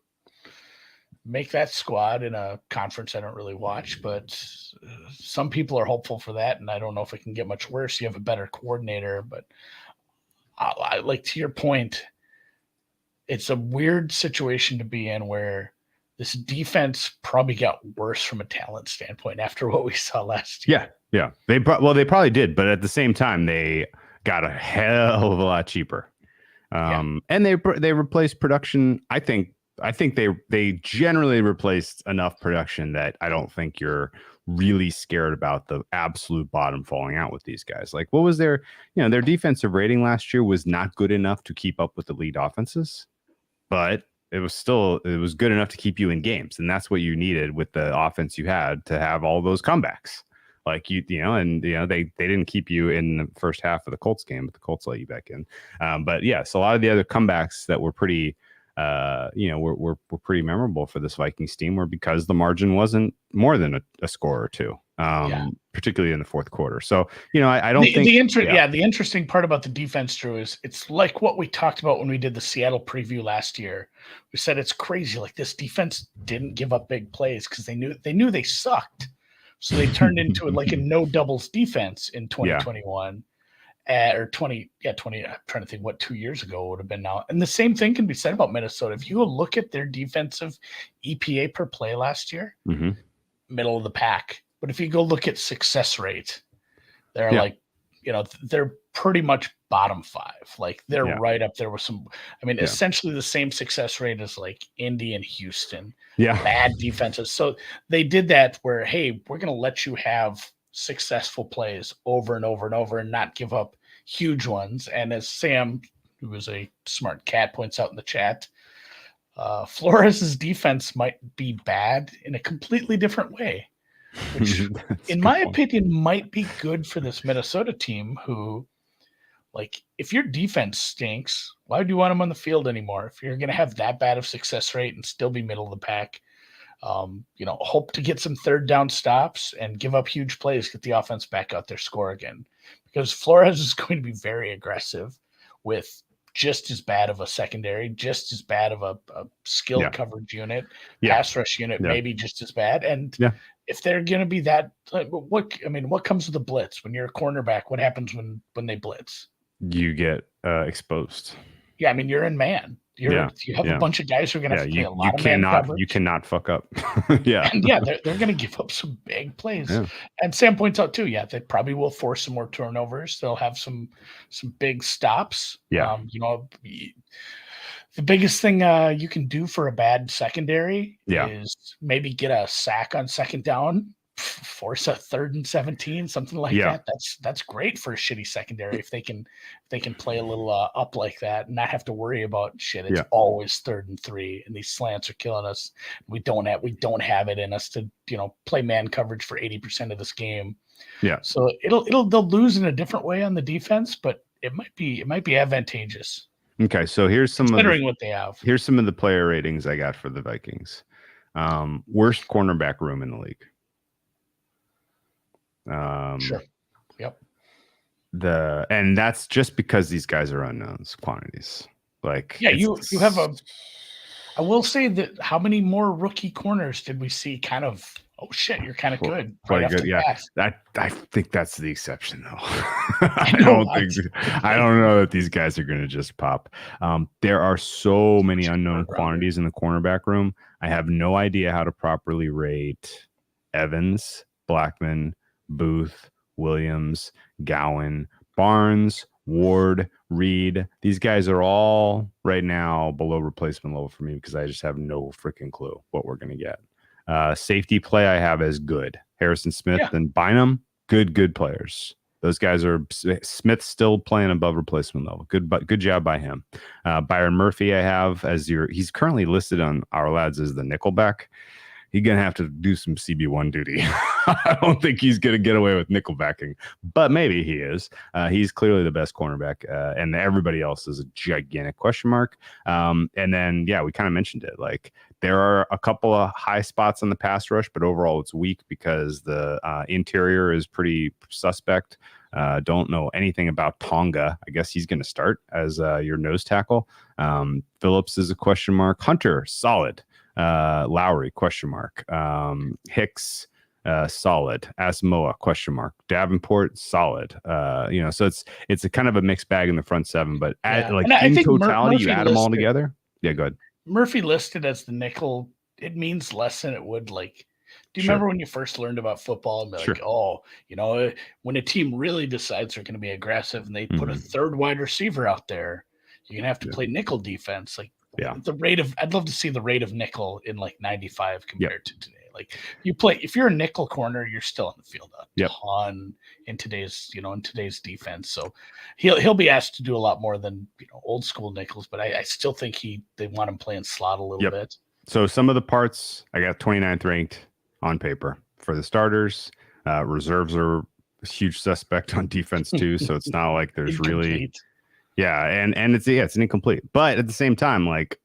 make that squad in a conference I don't really watch, but some people are hopeful for that, and I don't know if it can get much worse. You have a better coordinator, but I like to your point, it's a weird situation to be in where this defense probably got worse from a talent standpoint after what we saw last year. Yeah. They probably did, but at the same time, they got a hell of a lot cheaper. And they replaced production. I think they generally replaced enough production that I don't think you're really scared about the absolute bottom falling out with these guys. What was their defensive rating last year was not good enough to keep up with elite offenses, but it was good enough to keep you in games, and that's what you needed with the offense you had to have all those comebacks. Like they didn't keep you in the first half of the Colts game, but the Colts let you back in. But yes, a lot of the other comebacks that were pretty, were pretty memorable for this Vikings team were because the margin wasn't more than a score or two, particularly in the fourth quarter. So I don't think the interesting part about the defense, Drew, is it's like what we talked about when we did the Seattle preview last year. We said it's crazy, like this defense didn't give up big plays because they knew they sucked. So they turned into like a no doubles defense in 2021 or 20. I'm trying to think what 2 years ago would have been now. And the same thing can be said about Minnesota. If you look at their defensive EPA per play last year, middle of the pack. But if you go look at success rate, they're like, they're pretty much bottom five. Like they're right up there with some, essentially the same success rate as like Indy and Houston. Bad defenses. So they did that where, hey, we're going to let you have successful plays over and over and over and not give up huge ones. And as Sam, who is a smart cat, points out in the chat, Flores' defense might be bad in a completely different way, which in my opinion might be good for this Minnesota team who, like, if your defense stinks, why do you want them on the field anymore? If you're going to have that bad of success rate and still be middle of the pack, hope to get some third down stops and give up huge plays, get the offense back out there, score again. Because Flores is going to be very aggressive with just as bad of a secondary, just as bad of a skilled coverage unit, pass rush unit, maybe just as bad. And if they're going to be that, what comes with the blitz? When you're a cornerback, what happens when they blitz? You get exposed. Yeah, you're in man. You have a bunch of guys who are going to have to play a lot of man coverage. You cannot fuck up. And they're going to give up some big plays. Yeah. And Sam points out too, they probably will force some more turnovers. They'll have some big stops. Yeah. The biggest thing you can do for a bad secondary is maybe get a sack on second down, force a 3rd and 17, something like that. That's great for a shitty secondary if they can play a little up like that and not have to worry about shit. It's always 3rd and 3, and these slants are killing us. We don't have it in us to play man coverage for 80% of this game. Yeah. So they'll lose in a different way on the defense, but it might be advantageous. Okay, so here's some what they have. Here's some of the player ratings I got for the Vikings. Worst cornerback room in the league. Sure. Yep. And that's just because these guys are unknowns quantities. Like, you have I will say that how many more rookie corners did we see kind of, oh shit, you're kind of good. Quite good. Yeah. I think that's the exception though. I don't know that these guys are going to just pop. There are so many unknown quantities in the cornerback room. I have no idea how to properly rate Evans, Blackman, Booth, Williams, Gowan, Barnes, Ward, Reed. These guys are all right now below replacement level for me because I just have no freaking clue what we're going to get. Safety play I have as good. Harrison Smith and Bynum, good players. Those guys are Smith's still playing above replacement level. Good job by him. Byron Murphy I have as he's currently listed on our lads as the nickelback. He's going to have to do some CB1 duty. I don't think he's going to get away with nickelbacking, but maybe he is. He's clearly the best cornerback, and everybody else is a gigantic question mark. And then, we kind of mentioned it. Like, there are a couple of high spots on the pass rush, but overall it's weak because the interior is pretty suspect. Don't know anything about Tonga. I guess he's going to start as your nose tackle. Phillips is a question mark. Hunter, solid. Lowry, question mark. Hicks, solid. Asamoah, question mark. Davenport, solid. So it's a kind of a mixed bag in the front seven, but in totality, you add them all together. Yeah, go ahead. Murphy listed as the nickel, it means less than it would like. Do you remember when you first learned about football and be like, when a team really decides they're going to be aggressive and they put a third wide receiver out there, you're going to have to play nickel defense. Like, the rate of, I'd love to see the rate of nickel in like 95 compared to today. Like if you're a nickel corner, you're still in the field a Yep. ton in today's defense. So he'll be asked to do a lot more than old school nickels, but I still think they want him playing slot a little bit. So some of the parts, I got 29th ranked on paper for the starters. Reserves are a huge suspect on defense too. So it's not like there's really, and it's an incomplete. But at the same time, like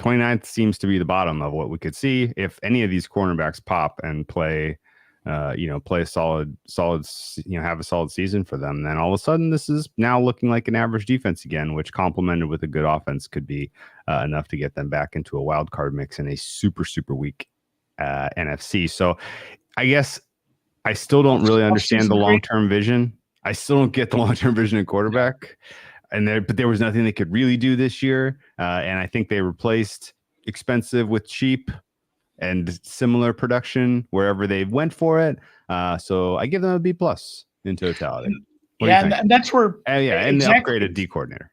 29th seems to be the bottom of what we could see. If any of these cornerbacks pop and play, play solid, have a solid season for them, then all of a sudden this is now looking like an average defense again, which complemented with a good offense could be enough to get them back into a wild card mix in a super, super weak NFC. So I guess I still don't really understand the long-term vision. I still don't get the long-term vision in quarterback. But there was nothing they could really do this year. And I think they replaced expensive with cheap and similar production wherever they went for it. So I give them a B+ in totality. And that's where and the upgraded D coordinator.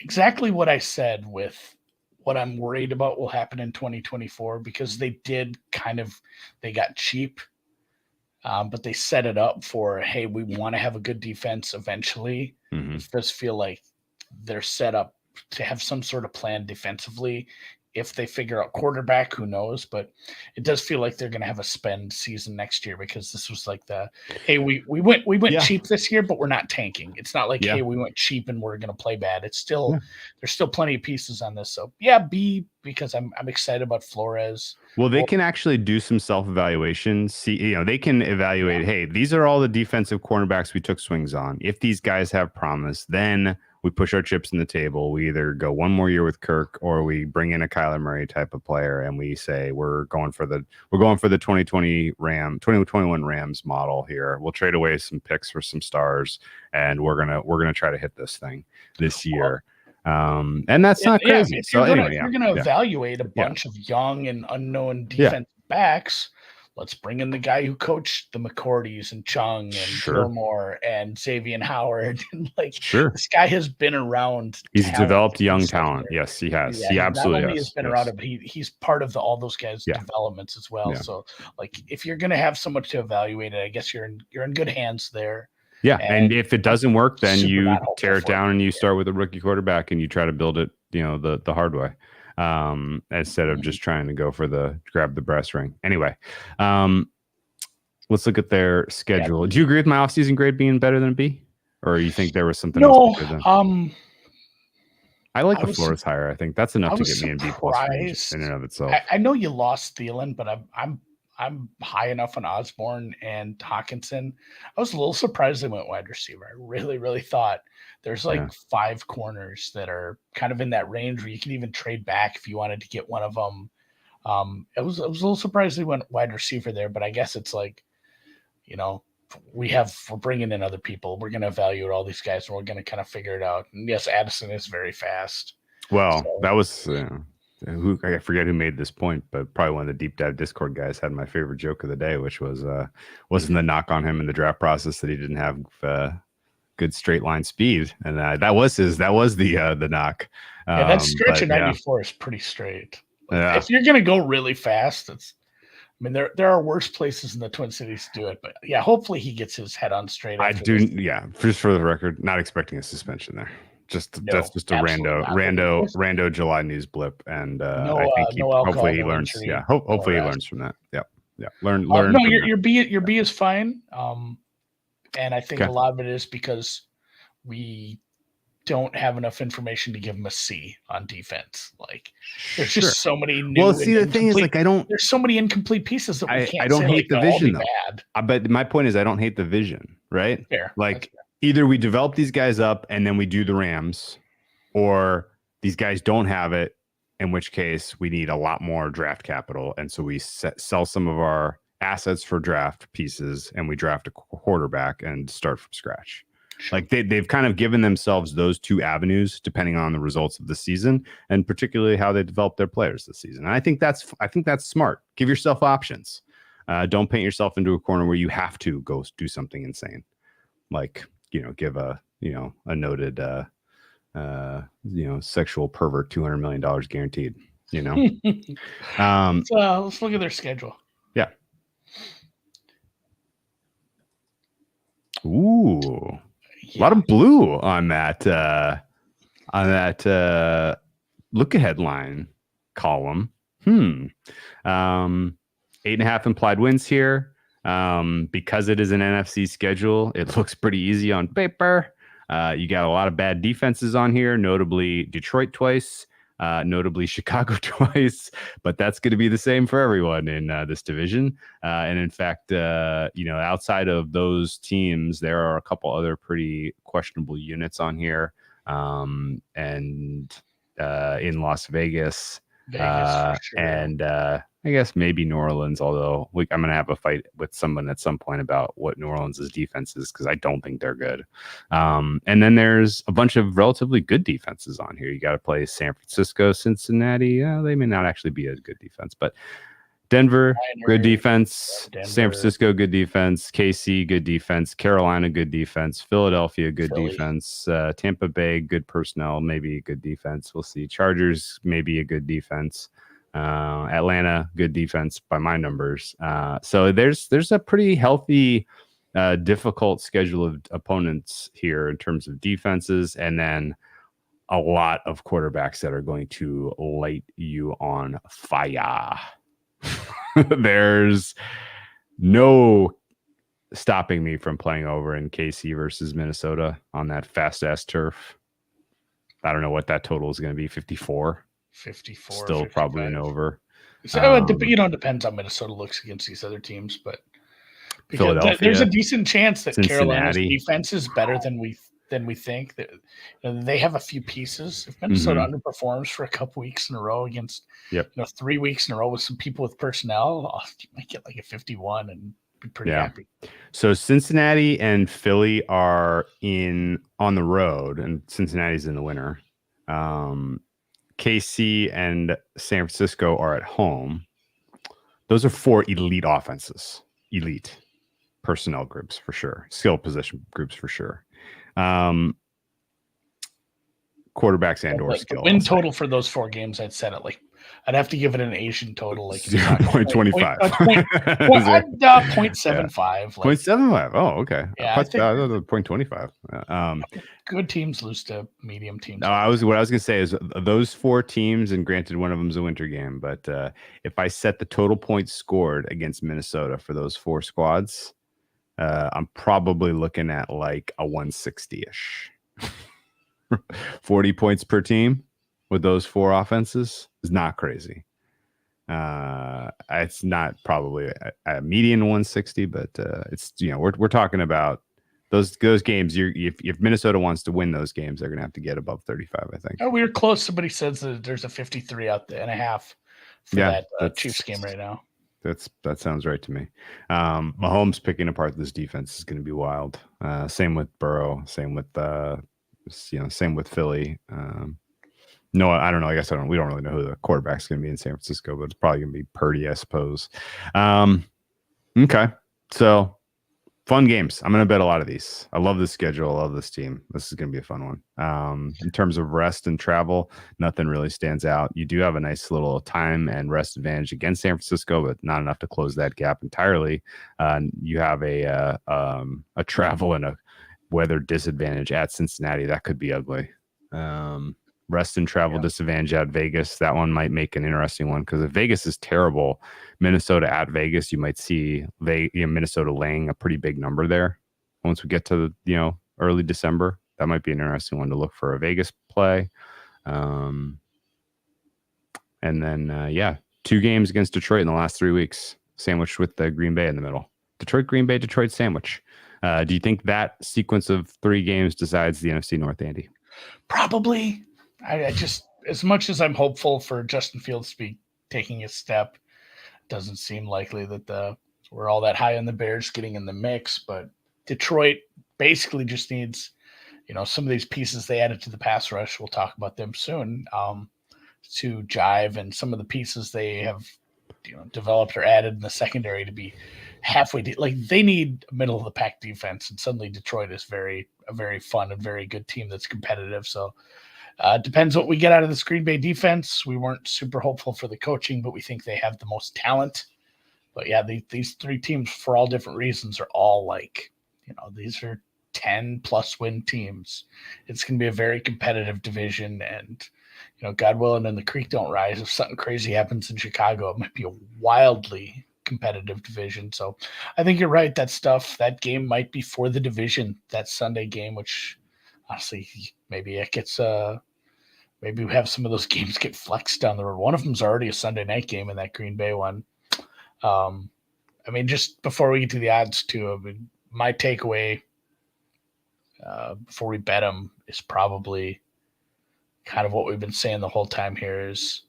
Exactly what I said with what I'm worried about will happen in 2024, because they got cheap. But they set it up for, hey, we want to have a good defense eventually. Mm-hmm. It does feel like they're set up to have some sort of plan defensively. If they figure out quarterback, who knows? But it does feel like they're going to have a spend season next year, because this was like hey, we went cheap this year, but we're not tanking. It's not like, hey, we went cheap and we're going to play bad. It's still there's still plenty of pieces on this. So B, because I'm excited about Flores. Well, they can actually do some self-evaluation. See, they can evaluate, hey, these are all the defensive cornerbacks we took swings on. If these guys have promise, then we push our chips in the table. We either go one more year with Kirk, or we bring in a Kyler Murray type of player, and we say we're going for the 2021 Rams model here. We'll trade away some picks for some stars, and we're gonna try to hit this thing this year. And that's not crazy. If you're going to evaluate a bunch of young and unknown defensive backs, let's bring in the guy who coached the McCourtys and Chung and Gilmore and Xavier Howard. And this guy has been around. He's developed young talent. Yes, he has. He absolutely has been around, but he's part of all those guys' developments as well. So, if you're going to have someone to evaluate it, I guess you're in good hands there. Yeah, and if it doesn't work, then you tear it down and you start with a rookie quarterback and you try to build it, the hard way, instead of just trying to go for grab the brass ring. Anyway, let's look at their schedule. Do you agree with my offseason grade being better than a B, or you think there was something else? I like the Flores hire. I think that's enough to get me in B+ in and of itself. I know you lost Thielen, but I'm high enough on Osborne and Hawkinson. I was a little surprised they went wide receiver. I really, really thought there's 5 corners that are kind of in that range where you can even trade back if you wanted to get one of them. I was a little surprised they went wide receiver there, but I guess it's like, we're bringing in other people. We're going to evaluate all these guys, and we're going to kind of figure it out. And yes, Addison is very fast. Well, that was I forget who made this point, but probably one of the deep dive Discord guys had my favorite joke of the day, which was wasn't the knock on him in the draft process that he didn't have good straight line speed, and that was the knock. That stretch of 94 is pretty straight. If you're gonna go really fast, there are worse places in the Twin Cities to do it, but hopefully he gets his head on straight. Just for the record, not expecting a suspension there. That's just a rando July news blip, and I think hopefully he learns. Yeah, hopefully he learns from that. Yeah. Learn. No, your B is fine. And I think a lot of it is because we don't have enough information to give him a C on defense. There's just so many new. Well, see, the thing is, there's so many incomplete pieces that we can't. I don't hate the vision though. But my point is, I don't hate the vision, right? Fair. Either we develop these guys up and then we do the Rams, or these guys don't have it, in which case we need a lot more draft capital. And so we sell some of our assets for draft pieces and we draft a quarterback and start from scratch. They've kind of given themselves those two avenues depending on the results of the season, and particularly how they develop their players this season. And I think that's smart. Give yourself options. Don't paint yourself into a corner where you have to go do something insane. Give a noted sexual pervert $200 million guaranteed. Let's look at their schedule. Yeah, Ooh, a lot of blue on that look ahead line column. 8.5 implied wins here. Because it is an NFC schedule, it looks pretty easy on paper. You got a lot of bad defenses on here, notably Detroit twice, notably Chicago twice, but that's going to be the same for everyone in this division. And in fact, outside of those teams, there are a couple other pretty questionable units on here. And in Las Vegas, for sure. and I guess maybe New Orleans, although I'm going to have a fight with someone at some point about what New Orleans' defense is because I don't think they're good. And then there's a bunch of relatively good defenses on here. You got to play San Francisco, Cincinnati. They may not actually be a good defense, but Denver, good defense. Denver. San Francisco, good defense. KC, good defense. Carolina, good defense. Philadelphia, good defense. Tampa Bay, good personnel, maybe a good defense. We'll see. Chargers, maybe a good defense. Atlanta, good defense by my numbers. So there's a pretty healthy, difficult schedule of opponents here in terms of defenses, and then a lot of quarterbacks that are going to light you on fire. There's no stopping me from playing over in KC versus Minnesota on that fast ass turf. I don't know what that total is going to be. 54. Still 55. probably an over. So it depends how Minnesota looks against these other teams, but Philadelphia, there's a decent chance that Cincinnati. Carolina's defense is better than we think. That they have a few pieces. If Minnesota underperforms for a couple weeks in a row against 3 weeks in a row with some people with personnel, you might get like a 51 and be pretty happy. So Cincinnati and Philly are on the road, and Cincinnati's in the winter. KC and San Francisco are at home. Those are 4 elite offenses, elite personnel groups for sure, skill position groups for sure. Quarterbacks and or skill. The win total for those 4 games, I'd set it I'd have to give it an Asian total, 0.25. 0.75. 0.75. Oh, okay. Yeah, 0.25. Good teams lose to medium teams. No, what I was going to say is those 4 teams, and granted, one of them is a winter game, but if I set the total points scored against Minnesota for those 4 squads, I'm probably looking at like a 160-ish. 40 points per team with those 4 offenses is not crazy. It's not probably a median 160, but it's we're talking about those games. If Minnesota wants to win those games, they're gonna have to get above 35. I think. Oh, we were close. Somebody says that there's a 53 out there and a half for that Chiefs game right now. That sounds right to me. Mahomes picking apart this defense is going to be wild. Same with Burrow. Same with Philly. No, I don't know. I guess we don't really know who the quarterback's going to be in San Francisco, but it's probably going to be Purdy, I suppose. Okay. So fun games. I'm going to bet a lot of these. I love this schedule. I love this team. This is going to be a fun one. In terms of rest and travel, nothing really stands out. You do have a nice little time and rest advantage against San Francisco, but not enough to close that gap entirely. You have a travel and a weather disadvantage at Cincinnati. That could be ugly. Rest and travel disadvantage at Vegas. That one might make an interesting one because if Vegas is terrible, Minnesota at Vegas, you might see Minnesota laying a pretty big number there. Once we get to early December, that might be an interesting one to look for a Vegas play. And then 2 games against Detroit in the last 3 weeks, sandwiched with the Green Bay in the middle. Detroit, Green Bay, Detroit sandwich. Do you think that sequence of 3 games decides the NFC North, Andy? Probably. I just, as much as I'm hopeful for Justin Fields to be taking a step, doesn't seem likely that we're all that high on the Bears getting in the mix. But Detroit basically just needs, some of these pieces they added to the pass rush. We'll talk about them soon. To jive, and some of the pieces they have, developed or added in the secondary to be halfway. They need a middle of the pack defense, and suddenly Detroit is a very fun and very good team that's competitive. So. Depends what we get out of this Green Bay defense. We weren't super hopeful for the coaching, but we think they have the most talent. But yeah, these 3 teams, for all different reasons, are all these are 10 plus win teams. It's going to be a very competitive division, and God willing, and the creek don't rise. If something crazy happens in Chicago, it might be a wildly competitive division. So I think you're right. That game might be for the division, that Sunday game, which honestly, maybe it gets, maybe we have some of those games get flexed down the road. One of them's already a Sunday night game in that Green Bay one. Just before we get to the odds too, my takeaway before we bet them is probably kind of what we've been saying the whole time here is,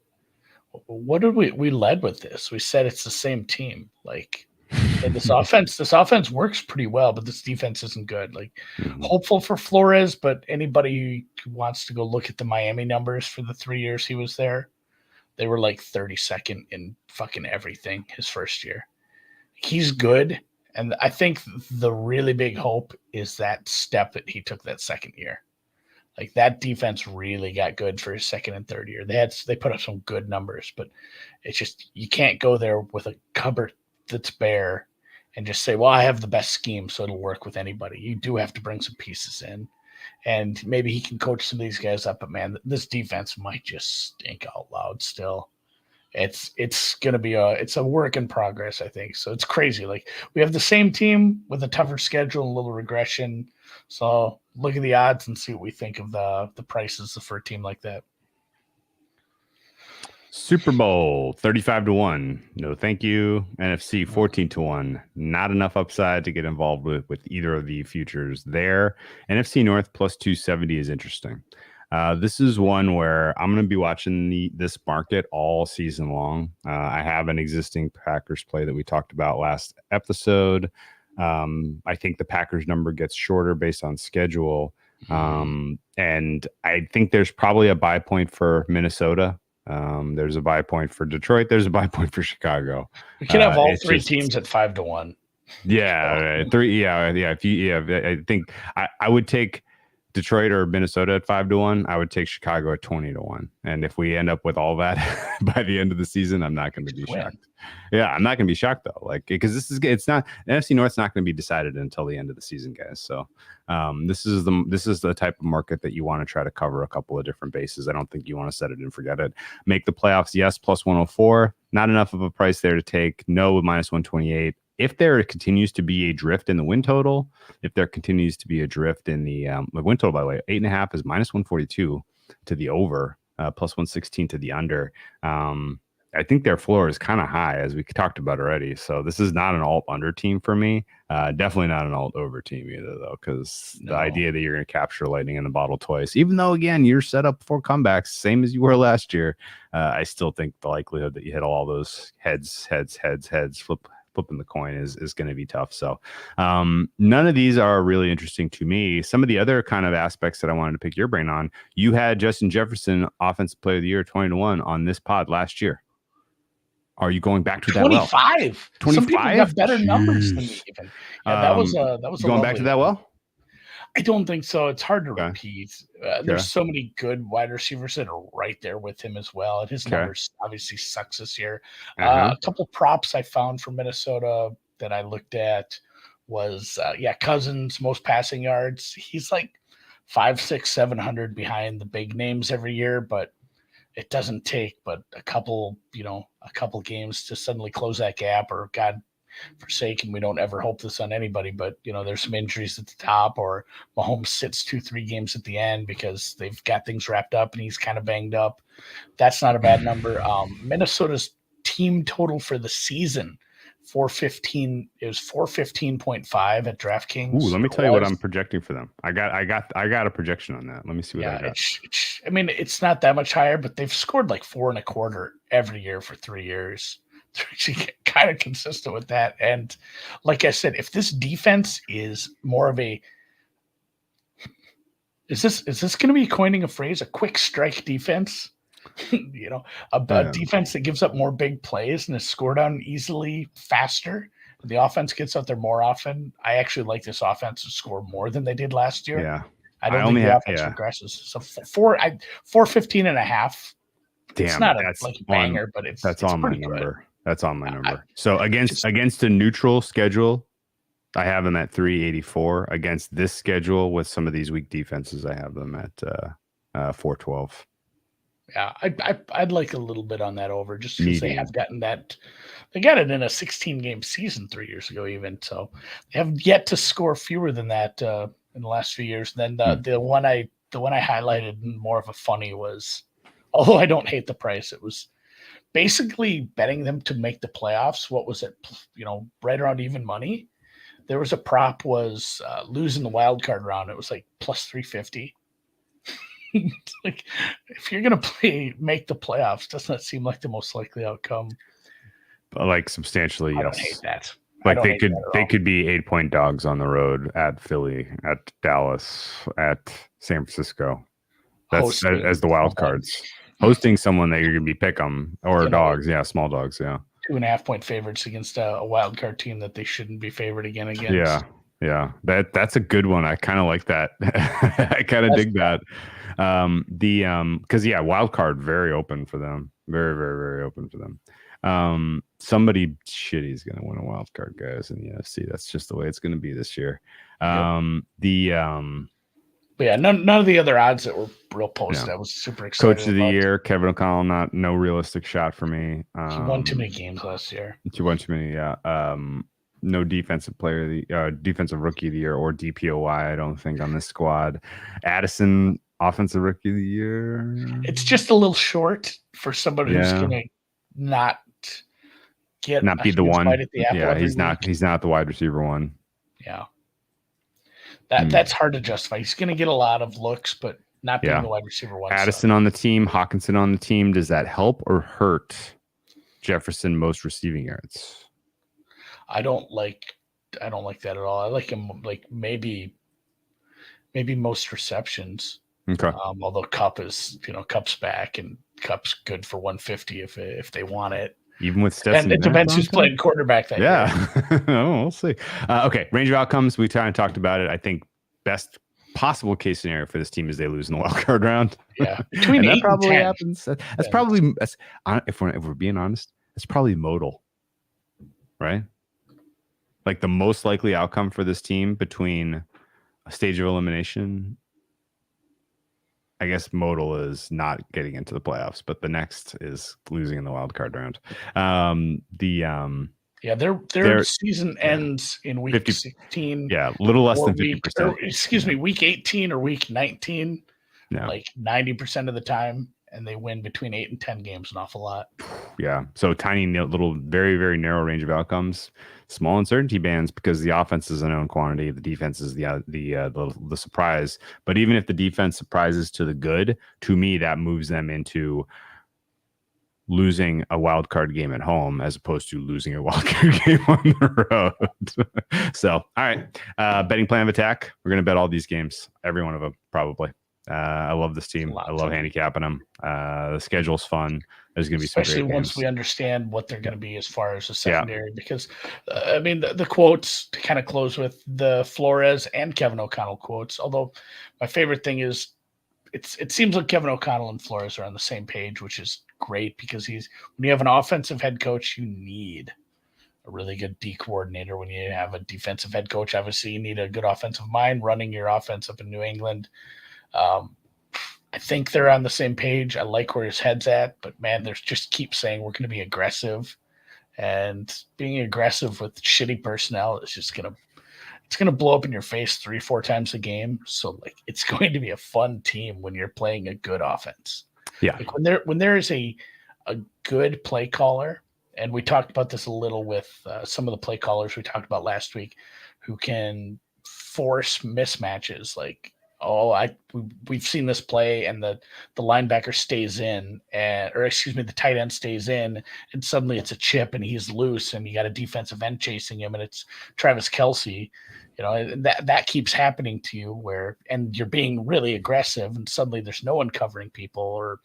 what did we led with this? We said it's the same team. And this offense works pretty well, but this defense isn't good. Hopeful for Flores, but anybody who wants to go look at the Miami numbers for the 3 years he was there, they were 32nd in fucking everything his first year. He's good. And I think the really big hope is that step that he took that second year. That defense really got good for his second and third year. They put up some good numbers, but it's just, you can't go there with a cupboard that's bare and just say, well, I have the best scheme, so it'll work with anybody. You do have to bring some pieces in, and maybe he can coach some of these guys up. But man, this defense might just stink out loud still. It's going to be it's a work in progress, I think. So it's crazy. We have the same team with a tougher schedule and a little regression. So look at the odds and see what we think of the prices for a team like that. Super Bowl 35-1. No, thank you. NFC 14-1. Not enough upside to get involved with either of the futures there. NFC North plus 270 is interesting. This is one where I'm going to be watching this market all season long. I have an existing Packers play that we talked about last episode. I think the Packers number gets shorter based on schedule. And I think there's probably a buy point for Minnesota. There's a buy point for Detroit. There's a buy point for Chicago. We could have all three teams at 5-1. Yeah. Right. Three. Yeah. I think I would take Detroit or Minnesota at 5-1. I would take Chicago at 20-1. And if we end up with all that by the end of the season, I'm not going to be shocked. Yeah, I'm not going to be shocked though. Because it's not, the NFC North's not going to be decided until the end of the season, guys. So this is the type of market that you want to try to cover a couple of different bases. I don't think you want to set it and forget it. Make the playoffs, yes, plus 104. Not enough of a price there to take. No, with minus 128. If there continues to be a drift in the win total, if there continues to be a drift in the win total, by the way, 8.5 is minus 142 to the over, plus 116 to the under. I think their floor is kind of high, as we talked about already. So this is not an alt under team for me. Definitely not an alt over team either, though, because the idea that you're going to capture lightning in the bottle twice, even though, again, you're set up for comebacks, same as you were last year, I still think the likelihood that you hit all those heads, flipping the coin is going to be tough. So none of these are really interesting to me. Some of the other kind of aspects that I wanted to pick your brain on, you had Justin Jefferson Offensive Player of the Year 20-1 on this pod last year. Are you going back to that 25? well? 25? Some people got better numbers than me even. Yeah, that was going back to that well? I don't think so. It's hard to repeat. There's so many good wide receivers that are right there with him as well. And his numbers obviously sucks this year. A couple props I found from Minnesota that I looked at was, Cousins, most passing yards. He's 500, 700 behind the big names every year, but it doesn't take but a couple games to suddenly close that gap, or God forsaken, we don't ever hope this on anybody, but there's some injuries at the top, or Mahomes sits 2-3 games at the end because they've got things wrapped up and he's kind of banged up. That's not a bad number. Minnesota's team total for the season, 415. It was 415.5 at DraftKings. Ooh, let me tell you what I'm projecting for them. I got a projection on that. Let me see what I got. It's not that much higher, but they've scored 4.25 every year for 3 years. They're actually kind of consistent with that. And like I said, if this defense is more of a, is this going to be coining a phrase, a quick strike defense? A defense that gives up more big plays and is scored on easily faster. The offense gets out there more often. I actually like this offense to score more than they did last year. Yeah. I don't think the offense regresses. So 415.5. Damn, it's not a banger, but it's on my number. That's on my number. So against a neutral schedule, I have them at 384 against this schedule. With some of these weak defenses, I have them at 412. Yeah, I'd like a little bit on that over, just because they Medium. have gotten that. They got it in a 16-game season 3 years ago, even. So they have yet to score fewer than that in the last few years. And then the one I highlighted more of a funny was, although I don't hate the price, it was basically betting them to make the playoffs. What was it? Right around even money. There was a prop was losing the wild card round. It was like plus 350. Like, if you're gonna make the playoffs, doesn't that seem like the most likely outcome? Like substantially, yes. I don't hate that. Like they could be 8-point dogs on the road at Philly, at Dallas, at San Francisco. That's as the wild cards. Hosting someone that you're gonna be pick 'em or dogs, small dogs, 2.5-point favorites against a wild card team that they shouldn't be favored against. Yeah. That's a good one. I kind of like that. I kind of dig that. Because wild card very open for them. Very, very, very open for them. Somebody shitty is going to win a wild card, guys, in the NFC. That's just the way it's going to be this year. But none of the other odds that were real posted. I was super excited. Coach of the year, Kevin O'Connell. No realistic shot for me. He won too many games last year. He won too many. No defensive player, defensive rookie of the year or DPOY. I don't think on this squad. Addison, offensive rookie of the year. It's just a little short for somebody who's going to not be the one. He's not the wide receiver one. Yeah. That's hard to justify. He's going to get a lot of looks, but not being the wide receiver one. Addison on the team, Hawkinson on the team. Does that help or hurt Jefferson most receiving yards? I don't like that at all. I like him like maybe most receptions. Okay. Although Cup's back and Cup's good for 150 if they want it. Even with Stetson. And it depends who's playing quarterback that year. We'll see. Okay, range of outcomes. We kind of talked about it. I think best possible case scenario for this team is they lose in the wild card round. Yeah, between 8 that probably and 10. happens. That's probably if we're being honest, it's probably modal, right? Like the most likely outcome for this team between a stage of elimination. I guess modal is not getting into the playoffs, but the next is losing in the wild card round. Their season ends in week 16. Yeah, a little less than 50%. Week 18 or week 19. No. Like 90% of the time, and they win between 8 and 10 games an awful lot. Yeah, so tiny little, very, very narrow range of outcomes. Small uncertainty bands because the offense is a known quantity. The defense is the surprise. But even if the defense surprises to the good, to me, that moves them into losing a wild card game at home as opposed to losing a wild card game on the road. So, all right. Betting plan of attack. We're going to bet all these games. Every one of them, probably. I love this team. I love handicapping them. The schedule's fun. There's going to be especially some great once games. we understand what they're going to be as far as the secondary. Because the quotes to kind of close with the Flores and Kevin O'Connell quotes. Although my favorite thing is it seems like Kevin O'Connell and Flores are on the same page, which is great because when you have an offensive head coach, you need a really good D coordinator. When you have a defensive head coach, obviously you need a good offensive mind running your offense up in New England. I think they're on the same page. I like where his head's at, but man, there's just keep saying we're going to be aggressive, and being aggressive with shitty personnel is just going to blow up in your face 3-4 times a game. So like, it's going to be a fun team when you're playing a good offense. Yeah. Like when there is a good play caller, and we talked about this a little with some of the play callers we talked about last week, who can force mismatches like, we've seen this play and the linebacker stays in the tight end stays in and suddenly it's a chip and he's loose and you got a defensive end chasing him and it's Travis Kelce, and that keeps happening to you and you're being really aggressive and suddenly there's no one covering people or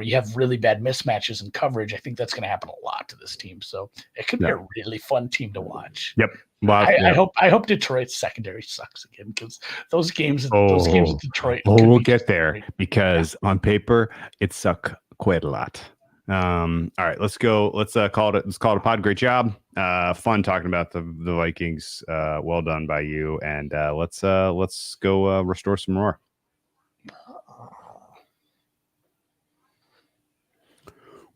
you have really bad mismatches in coverage. I think that's going to happen a lot to this team. So it could be a really fun team to watch. Yep. Well, I hope Detroit's secondary sucks again because those games in Detroit. We'll get there because on paper it suck quite a lot. All right, let's go. Let's call it. Let's call it a pod. Great job. Fun talking about the Vikings. Well done by you. And let's go restore some more.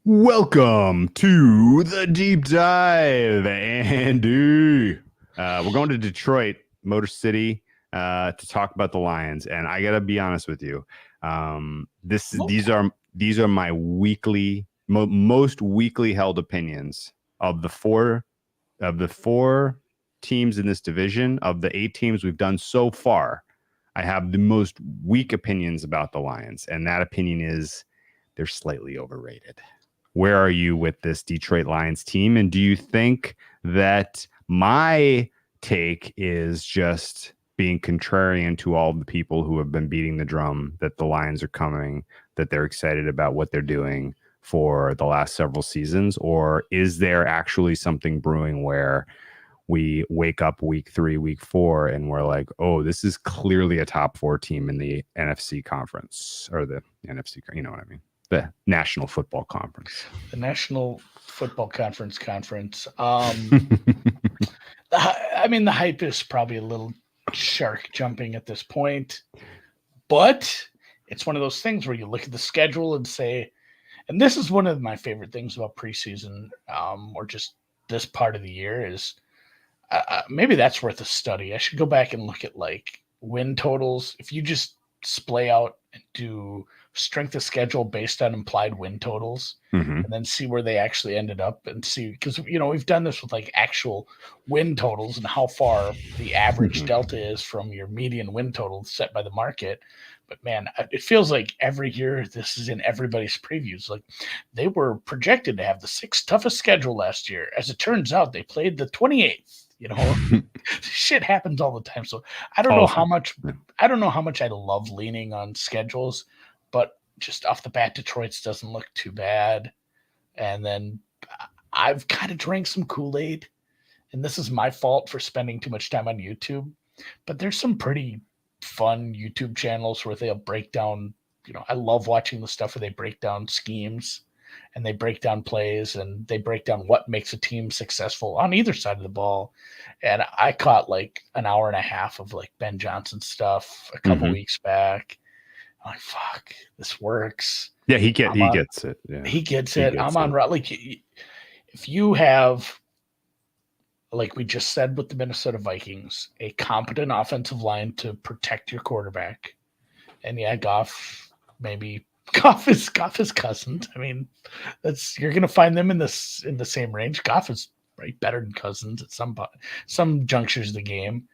Welcome to the deep dive, Andy. We're going to Detroit, Motor City, to talk about the Lions. And I gotta be honest with you. These are my weekly, most weekly held opinions of the four teams in this division. Of the 8 teams we've done so far, I have the most weak opinions about the Lions, and that opinion is they're slightly overrated. Where are you with this Detroit Lions team? And do you think that my take is just being contrarian to all the people who have been beating the drum that the Lions are coming, that they're excited about what they're doing for the last several seasons? Or is there actually something brewing where we wake up week 3, week 4, and we're like, oh, this is clearly a top 4 team in the NFC conference, or the NFC, you know what I mean? The National Football Conference. The National Football Conference. I mean, the hype is probably a little shark jumping at this point, but it's one of those things where you look at the schedule and say, and this is one of my favorite things about preseason, or just this part of the year is maybe that's worth a study. I should go back and look at like win totals. If you just splay out and do strength of schedule based on implied win totals, and then see where they actually ended up, and see, because we've done this with like actual win totals and how far the average delta is from your median win total set by the market. But man, it feels like every year this is in everybody's previews. Like they were projected to have the 6th toughest schedule last year. As it turns out, they played the 28th. Shit happens all the time. So I don't know how much I love leaning on schedules, but just off the bat, Detroit's doesn't look too bad. And then I've kind of drank some Kool-Aid, and this is my fault for spending too much time on YouTube, but there's some pretty fun YouTube channels where they'll break down, I love watching the stuff where they break down schemes and they break down plays and they break down what makes a team successful on either side of the ball. And I caught like an hour and a half of like Ben Johnson stuff a couple weeks back. I'm like, fuck, this works. Yeah, he gets it. Yeah. He gets it. I'm on like, if you have, like we just said with the Minnesota Vikings, a competent offensive line to protect your quarterback, and yeah, Goff is Cousins. I mean, you're gonna find them in the same range. Goff is right better than Cousins at some junctures of the game.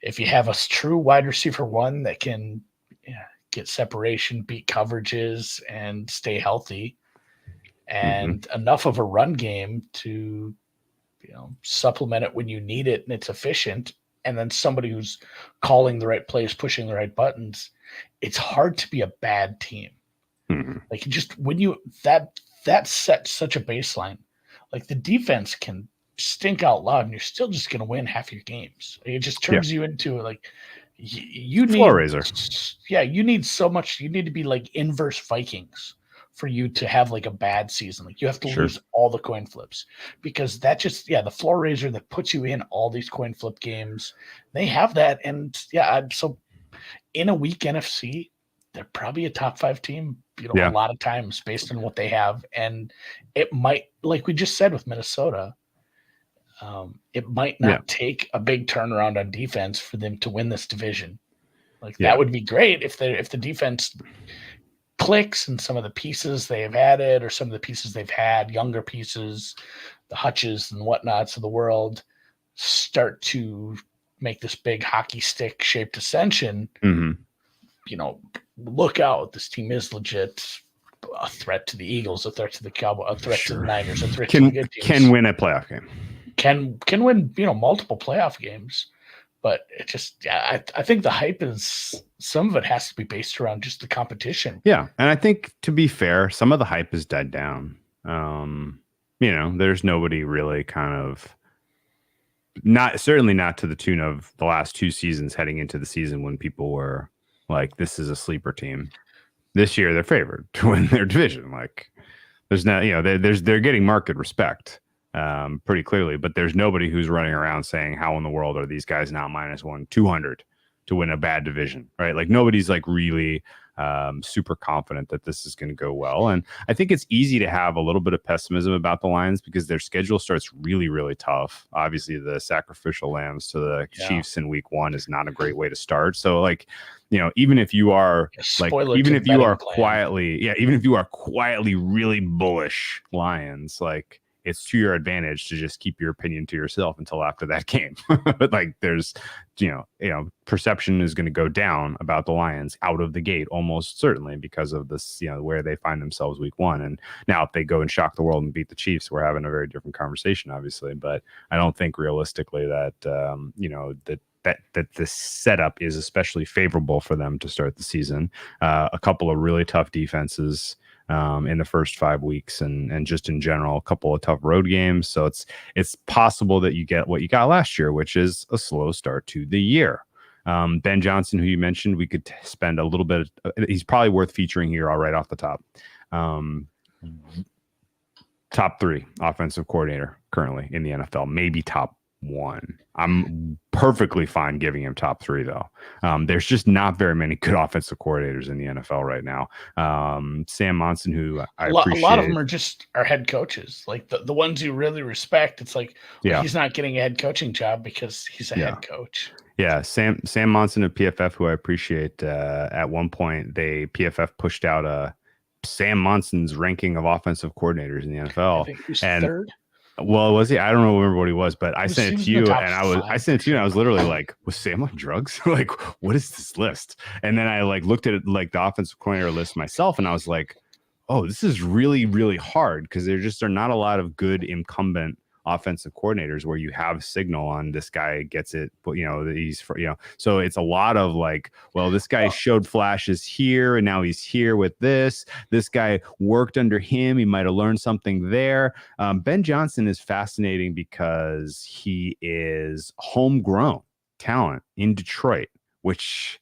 If you have a true wide receiver 1 that can get separation, beat coverages, and stay healthy, and enough of a run game to supplement it when you need it and it's efficient, and then somebody who's calling the right plays, pushing the right buttons, it's hard to be a bad team. Like just when that sets such a baseline, like the defense can stink out loud and you're still just going to win half your games. It just turns you into like, you need floor raiser. Yeah, you need so much. You need to be like inverse Vikings for you to have like a bad season. Like you have to lose all the coin flips, because that just the floor raiser that puts you in all these coin flip games. They have that, and so in a weak NFC, they're probably a top 5 team. A lot of times based on what they have, and it might, like we just said with Minnesota, it might not take a big turnaround on defense for them to win this division. Like that would be great if the defense clicks and some of the pieces they have added, or some of the pieces they've had, younger pieces, the Hutches and whatnots of the world, start to make this big hockey stick shaped ascension. Look out, this team is legit a threat to the Eagles, a threat to the Cowboys, a threat to the Niners, a threat to the good teams. Can win a playoff game. Can win, multiple playoff games. But it just, I think the hype is, some of it has to be based around just the competition. Yeah. And I think, to be fair, some of the hype has died down. There's nobody really kind of, certainly not to the tune of the last 2 seasons heading into the season when people were like, this is a sleeper team. This year, they're favored to win their division. Like, There's no, they're getting market respect pretty clearly, but there's nobody who's running around saying, how in the world are these guys now -200 to win a bad division, right? Like nobody's like really super confident that this is going to go well. And I think it's easy to have a little bit of pessimism about the Lions because their schedule starts really, really tough. Obviously, the sacrificial lambs to the Chiefs in week 1 is not a great way to start. So like, even if you are even if you are quietly really bullish Lions, like it's to your advantage to just keep your opinion to yourself until after that game. But like there's, perception is going to go down about the Lions out of the gate, almost certainly because of this, where they find themselves week 1. And now if they go and shock the world and beat the Chiefs, we're having a very different conversation, obviously. But I don't think realistically that, that the setup is especially favorable for them to start the season. A couple of really tough defenses in the first 5 weeks, and just in general, a couple of tough road games. So it's possible that you get what you got last year, which is a slow start to the year. Ben Johnson, who you mentioned, we could spend a little bit. He's probably worth featuring here right off the top. Top 3 offensive coordinator currently in the NFL, maybe top 1. I'm perfectly fine giving him top 3 though. There's just not very many good offensive coordinators in the NFL right now. Sam Monson, who I appreciate. A lot of them are just our head coaches, like the ones you really respect. It's like, he's not getting a head coaching job because he's a head coach. Yeah, Sam Monson of PFF, who I appreciate. At one point, PFF pushed out Sam Monson's ranking of offensive coordinators in the NFL. I think he was third. Well, was he? I don't remember what he was, but I sent it to you, and I sent it to you, and I was literally like, "Was Sam on drugs? Like, what is this list?" And then I like looked at it, like the offensive coordinator list myself, and I was like, "Oh, this is really, really hard because there just are not a lot of good incumbent offensive coordinators where you have signal on this guy gets it, but so it's a lot of like, well, this guy showed flashes here and now he's here with this guy worked under him, he might have learned something there. Ben Johnson is fascinating because he is homegrown talent in Detroit, which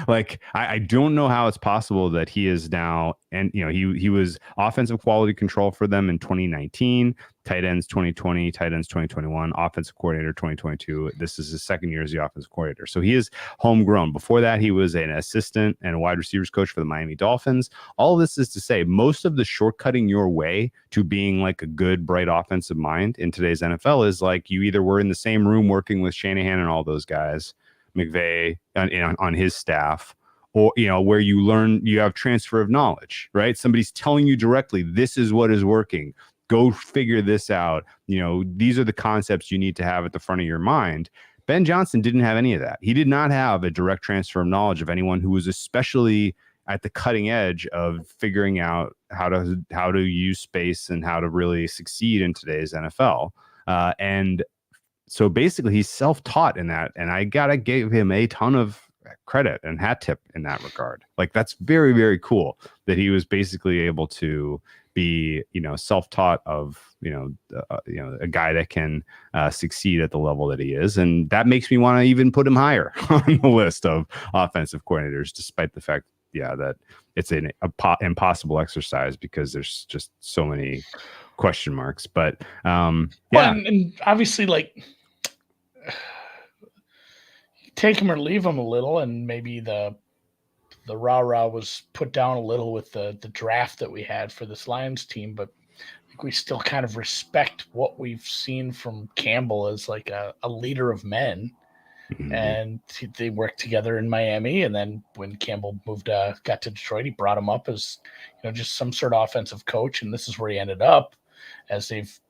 like I don't know how it's possible that he is now, and he was offensive quality control for them in 2019, tight ends 2020, tight ends 2021, offensive coordinator 2022. This is his second year as the offensive coordinator, so he is homegrown. Before that, he was an assistant and a wide receivers coach for the Miami Dolphins. All of this is to say, most of the shortcutting your way to being like a good, bright offensive mind in today's NFL is like you either were in the same room working with Shanahan and all those guys, McVay on his staff, or where you learn, you have transfer of knowledge, right? Somebody's telling you directly, this is what is working, go figure this out. These are the concepts you need to have at the front of your mind. Ben Johnson didn't have any of that. He did not have a direct transfer of knowledge of anyone who was especially at the cutting edge of figuring out how to use space and how to really succeed in today's NFL. And so basically, he's self-taught in that, and I gotta give him a ton of credit and hat tip in that regard. Like that's very, very cool that he was basically able to be, self-taught of, a guy that can succeed at the level that he is, and that makes me want to even put him higher on the list of offensive coordinators, despite the fact, that it's an impossible exercise because there's just so many question marks. But and obviously, like, take him or leave him a little, and maybe the rah-rah was put down a little with the draft that we had for this Lions team, but I think we still kind of respect what we've seen from Campbell as like a leader of men. Mm-hmm. And they worked together in Miami, and then when Campbell got to Detroit, he brought him up as just some sort of offensive coach, and this is where he ended up, as they've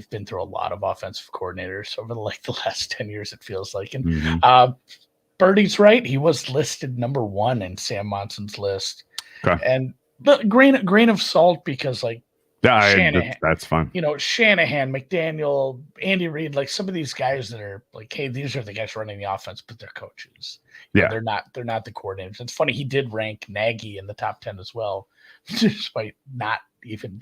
been through a lot of offensive coordinators over the last 10 years, it feels like. And mm-hmm. Birdie's right. He was listed number 1 in Sam Monson's list. Okay. And but grain of salt, because like Shanahan, that's fun. Shanahan, McDaniel, Andy Reid, like some of these guys that are like, hey, these are the guys running the offense, but they're coaches. Yeah. They're not the coordinators. It's funny, he did rank Nagy in the top 10 as well, despite not even,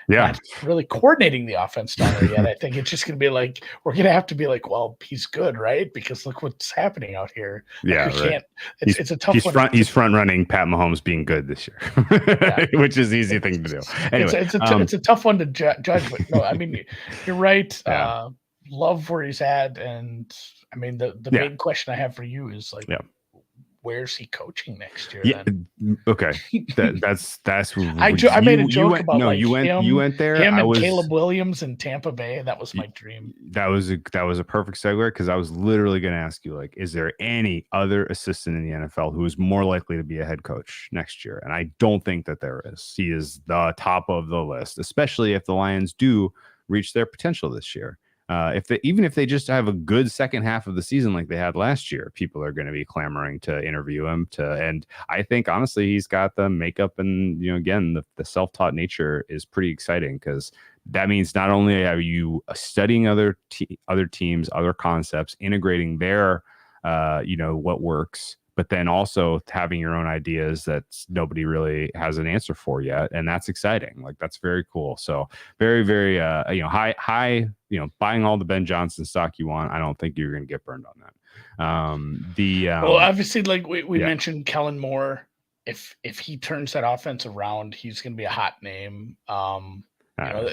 not really coordinating the offense down there yet. I think it's just going to be like, we're going to have to be like, well, he's good, right? Because look what's happening out here. Yeah, we can't. It's a tough one. He's front running Pat Mahomes being good this year, which is the easy thing to do. Anyway, it's a tough one to judge, but no, I mean, you're right. Love where he's at, and I mean the big question I have for you is like, where's he coaching next year? Yeah. Then? Okay. That's. I made a joke about you went there. Him and Caleb Williams in Tampa Bay. That was my dream. That was a perfect segue, because I was literally going to ask you, like, is there any other assistant in the NFL who is more likely to be a head coach next year? And I don't think that there is. He is the top of the list, especially if the Lions do reach their potential this year. Even if they just have a good second half of the season like they had last year, people are going to be clamoring to interview him. And I think honestly, he's got the makeup, and again, the self-taught nature is pretty exciting, because that means not only are you studying other teams, other concepts, integrating their what works, but then also having your own ideas that nobody really has an answer for yet. And that's exciting. Like, that's very cool. So very, very, high, buying all the Ben Johnson stock you want. I don't think you're going to get burned on that. Well, obviously, like we mentioned, Kellen Moore, if he turns that offense around, he's going to be a hot name.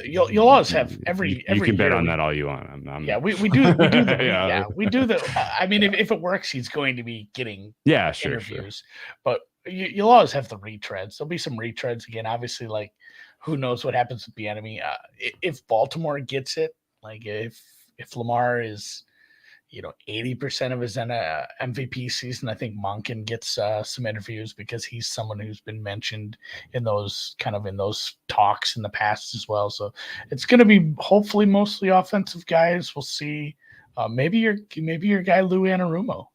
You'll always have every you can bet year on that all you want. We do the I mean, if it works, he's going to be getting interviews. But you'll always have the retreads. There'll be some retreads again. Obviously, like, who knows what happens with the enemy? If Baltimore gets it, like if Lamar is 80% of his MVP season, I think Monken gets some interviews, because he's someone who's been mentioned in those talks in the past as well. So it's going to be hopefully mostly offensive guys. We'll see. Maybe your guy Lou Anarumo.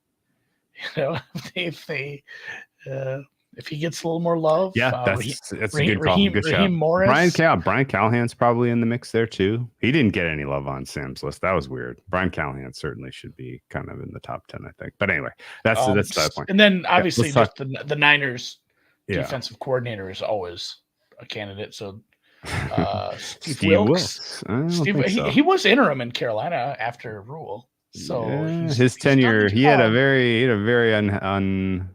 If he gets a little more love, that's a good call. Good Raheem Morris. Brian Callahan's probably in the mix there too. He didn't get any love on Sam's list. That was weird. Brian Callahan certainly should be kind of in the top 10, I think. But anyway, that's that point. And then obviously the Niners defensive coordinator is always a candidate. So Steve Wilkes. He was interim in Carolina after Rule. So his tenure, he had a very unflattering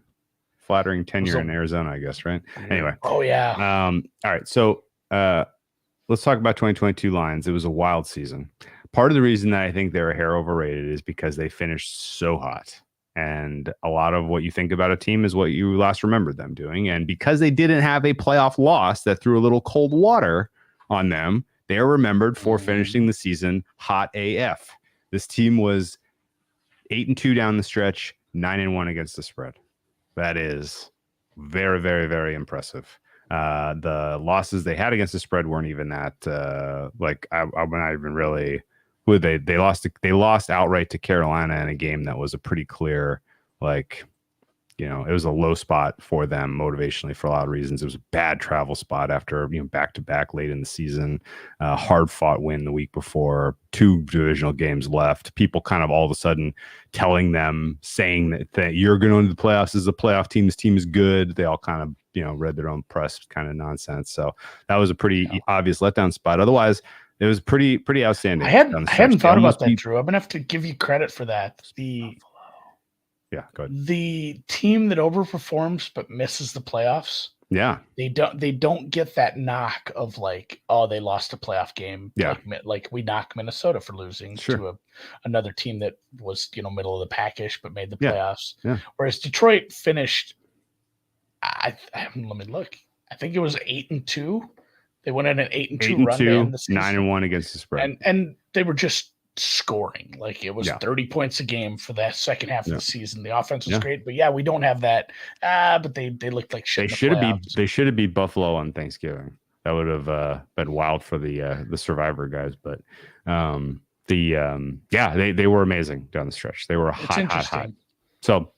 tenure in Arizona, I guess, right? Anyway. Oh yeah. All right. So let's talk about 2022 Lions. It was a wild season. Part of the reason that I think they're a hair overrated is because they finished so hot. And a lot of what you think about a team is what you last remembered them doing. And because they didn't have a playoff loss that threw a little cold water on them, they're remembered for finishing the season hot AF. This team was 8-2 down the stretch, 9-1 against the spread. That is very, very, very impressive. The losses they had against the spread weren't even that. I'm not even really. They lost outright to Carolina in a game that was a pretty clear, it was a low spot for them motivationally for a lot of reasons. It was a bad travel spot after back to back late in the season, hard fought win the week before, 2 divisional games left. People kind of all of a sudden saying that you're going into the playoffs as a playoff team. This team is good. They all kind of read their own press kind of nonsense. So that was a pretty obvious letdown spot. Otherwise, it was pretty outstanding. I hadn't thought about that, Drew. I'm gonna have to give you credit for that. Yeah, go ahead. The team that overperforms but misses the playoffs. Yeah, they don't get that knock of they lost a playoff game. Yeah, like we knocked Minnesota for losing to another team that was middle of the packish but made the playoffs. Yeah. Whereas Detroit finished. Let me look. I think it was 8-2. They went on an 8-2 run to end the season. 9-1 against the spread, and they were just scoring. It was 30 points a game for that second half of the season. The offense was great, but we don't have that. But they looked like shit. They should have beat Buffalo on Thanksgiving. That would have been wild for the Survivor guys. But they were amazing down the stretch. They were hot. So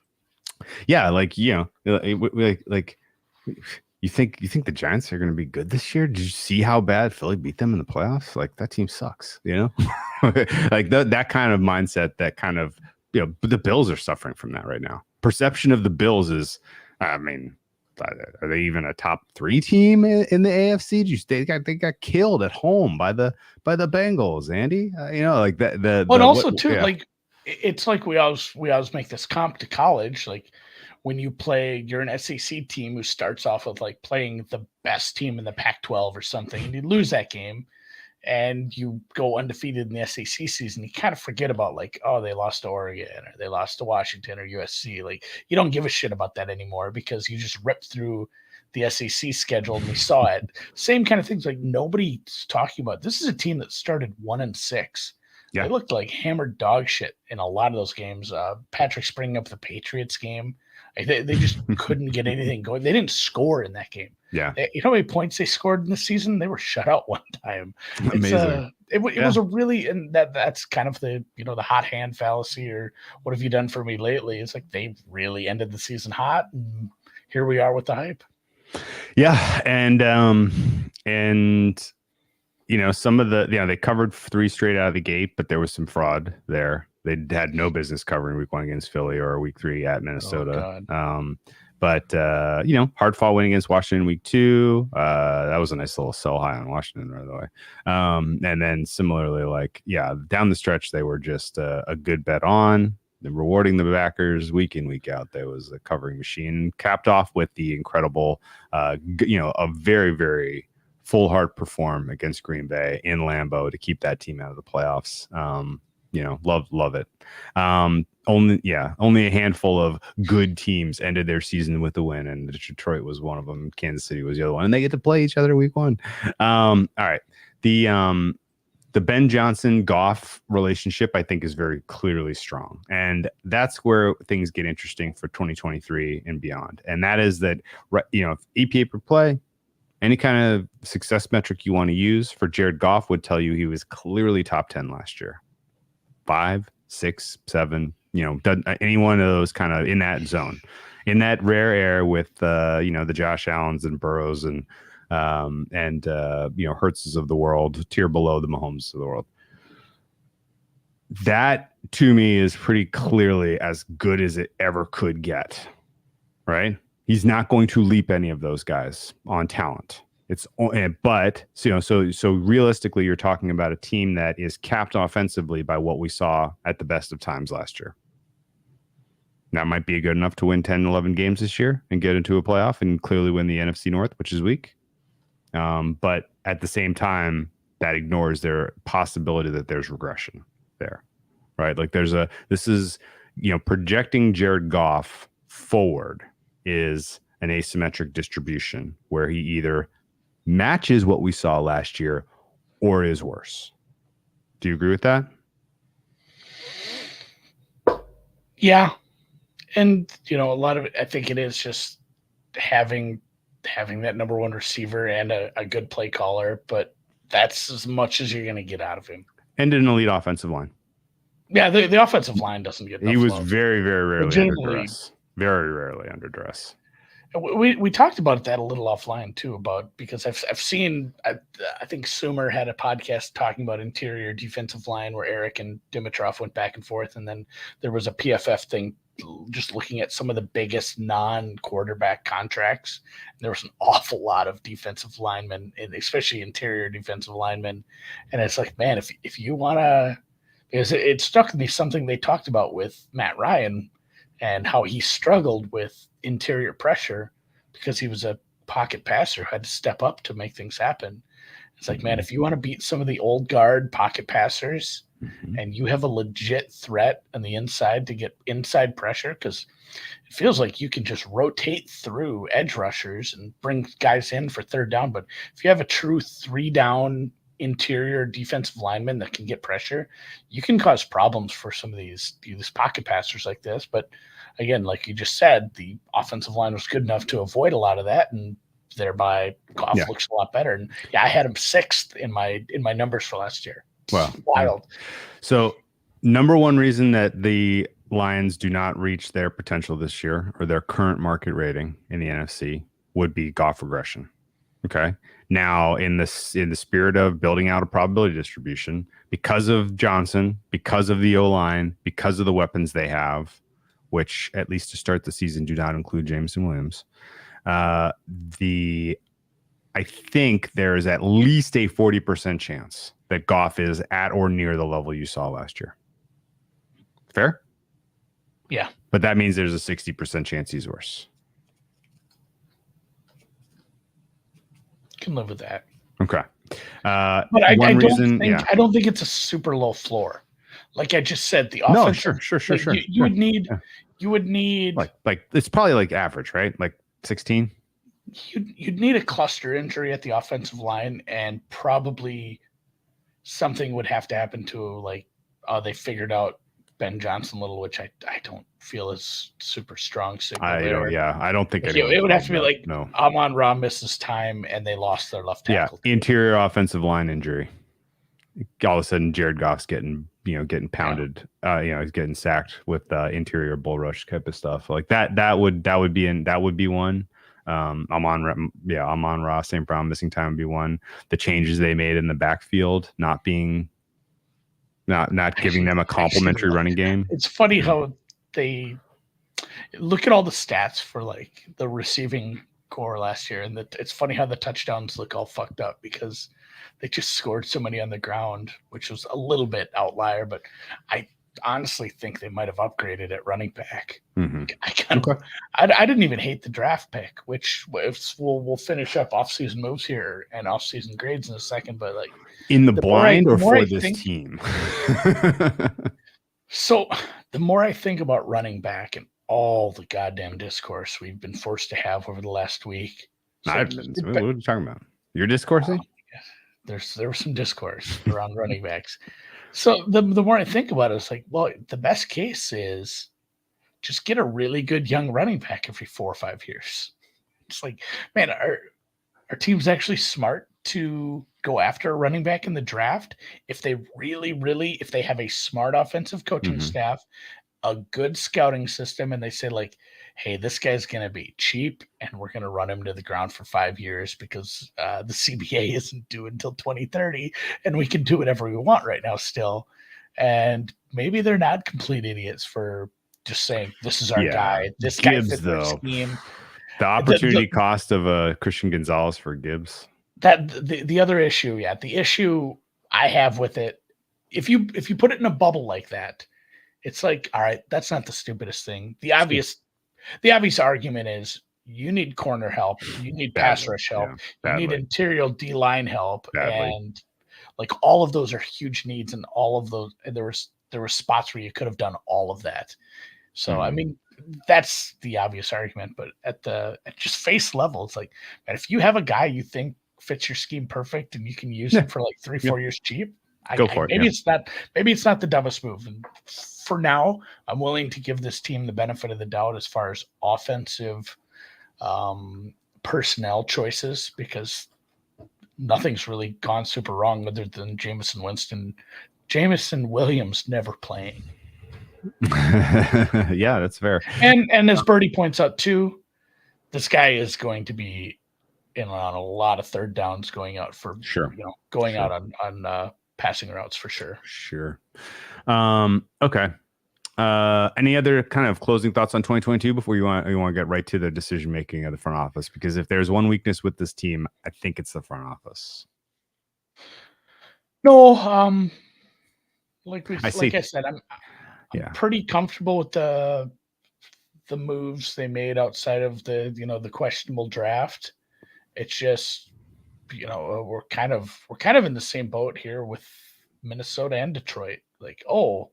You think the Giants are going to be good this year? Did you see how bad Philly beat them in the playoffs? That team sucks, that kind of mindset, that kind of, the Bills are suffering from that right now. perception of the Bills is, I mean, are they even a top 3 team in the AFC? They got killed at home by the Bengals, Andy. Like that. But also too, like it's like we always make this comp to college. Like when you're an SEC team who starts off with like playing the best team in the Pac-12 or something, and you lose that game, and you go undefeated in the SEC season, you kind of forget about like, oh, they lost to Oregon or they lost to Washington or USC. Like you don't give a shit about that anymore because you just ripped through the SEC schedule and we saw it. Same kind of things. Like nobody's talking about. This is a team that started 1-6. Yeah. They looked like hammered dog shit in a lot of those games. Patrick springing up the Patriots game. They just couldn't get anything going. They didn't score in that game. Yeah. You know how many points they scored in the season? They were shut out one time. Amazing. It was a really, and that's kind of the, the hot hand fallacy, or what have you done for me lately? It's like they really ended the season hot, and here we are with the hype. Yeah. And some of they covered 3 straight out of the gate, but there was some fraud there. They had no business covering week 1 against Philly or week 3 at Minnesota. But hard fought win against Washington week 2. That was a nice little sell high on Washington, by the way. And then similarly, down the stretch, they were just a good bet on. They're rewarding the backers week in, week out. There was a covering machine, capped off with the incredible, a very, very full heart perform against Green Bay in Lambeau to keep that team out of the playoffs. Love it. Only a handful of good teams ended their season with a win, and Detroit was one of them. Kansas City was the other one, and they get to play each other week 1. All right. The Ben Johnson Goff relationship, I think, is very clearly strong, and that's where things get interesting for 2023 and beyond. And that is that, if EPA per play, any kind of success metric you want to use for Jared Goff would tell you he was clearly top 10 last year. 5, 6, 7, any one of those kind of in that zone, in that rare air with the Josh Allens and Burrows and Hurtses of the world, tier below the Mahomes of the world. That to me is pretty clearly as good as it ever could get, right? He's not going to leap any of those guys on talent. So realistically, you're talking about a team that is capped offensively by what we saw at the best of times last year. That might be good enough to win 10, 11 games this year and get into a playoff and clearly win the NFC North, which is weak. But at the same time, that ignores their possibility that there's regression there, right? Like projecting Jared Goff forward is an asymmetric distribution where he either matches what we saw last year or is worse. Do you agree with that? Yeah. And, a lot of it, I think it is just having that number 1 receiver and a good play caller, but that's as much as you're going to get out of him. And an elite offensive line. Yeah, the offensive line doesn't get enough He was love. very, very rarely under duress. Very rarely under duress. We talked about that a little offline too, because I've seen, I think Sumer had a podcast talking about interior defensive line where Eric and Dimitrov went back and forth, and then there was a PFF thing just looking at some of the biggest non-quarterback contracts. And there was an awful lot of defensive linemen, and especially interior defensive linemen, and it's like, man, if you want to, because it struck me something they talked about with Matt Ryan and how he struggled with interior pressure because he was a pocket passer who had to step up to make things happen. It's like, man, if you want to beat some of the old guard pocket passers and you have a legit threat on the inside to get inside pressure, because it feels like you can just rotate through edge rushers and bring guys in for third down. But if you have a true 3-down interior defensive lineman that can get pressure, you can cause problems for some of these pocket passers like this. But again, like you just said, the offensive line was good enough to avoid a lot of that, and thereby Goff looks a lot better. And I had him 6th in my numbers for last year. Wow, wild. So number 1 reason that the Lions do not reach their potential this year, or their current market rating in the NFC, would be Goff regression. Okay. Now, in the spirit of building out a probability distribution, because of Johnson, because of the O-line, because of the weapons they have, which at least to start the season do not include Jameson Williams. I think there is at least a 40% chance that Goff is at or near the level you saw last year. Fair? Yeah. But that means there's a 60% chance he's worse. Can live with that. Okay. But I don't think it's a super low floor. Like I just said, the offense. No, sure. You would need like it's probably like average, right? Like 16. You'd need a cluster injury at the offensive line, and probably something would have to happen to they figured out Ben Johnson Little, which I don't feel is super strong signal. I don't think it would have to be Amon-Ra misses time and they lost their left tackle. Yeah, interior offensive line injury. All of a sudden, Jared Goff's getting pounded. He's getting sacked with interior bull rush type of stuff like that. That would be one. Amon-Ra, St. Brown missing time would be one. The changes they made in the backfield not giving them a complimentary running game. It's funny how they look at all the stats for the receiving core last year, and it's funny how the touchdowns look all fucked up because they just scored so many on the ground, which was a little bit outlier, but I honestly think they might have upgraded at running back. Mm-hmm. I didn't even hate the draft pick, which we'll finish up offseason moves here and offseason grades in a second, but in the blind or for this team. So the more I think about running back and all the goddamn discourse we've been forced to have over the last week. What are you talking about? You're discoursing? There was some discourse around running backs. So the more I think about it, it's the best case is just get a really good young running back every 4 or 5 years. It's man, our team's actually smart to go after a running back in the draft if they if they have a smart offensive coaching staff, a good scouting system, and they say hey, this guy's going to be cheap and we're going to run him to the ground for 5 years because the CBA isn't due until 2030 and we can do whatever we want right now still. And maybe they're not complete idiots for just saying, this is our guy. This guy fits their scheme. The opportunity cost of Christian Gonzalez for Gibbs. That the other issue, the issue I have with it, if you put it in a bubble like that, it's all right, that's not the stupidest thing. The obvious argument is you need corner help, you need pass rush help, you need interior D-line help, and all of those are huge needs, and all of those, and there were spots where you could have done all of that. So I mean, that's the obvious argument, but at just face level, it's man, if you have a guy you think fits your scheme perfect and you can use him for 3-4 years cheap, go for it. Maybe it's not the dumbest move. And for now, I'm willing to give this team the benefit of the doubt as far as offensive personnel choices, because nothing's really gone super wrong other than Jameson Williams never playing. Yeah, that's fair. And as Birdie points out too, this guy is going to be in on a lot of third downs going out for out on passing routes for sure. Sure. Okay. Any other kind of closing thoughts on 2022 before you want to get right to the decision making of the front office? Because if there's one weakness with this team, I think it's the front office. No, I said, I'm pretty comfortable with the moves they made outside of the questionable draft. It's just, we're kind of in the same boat here with Minnesota and Detroit. Are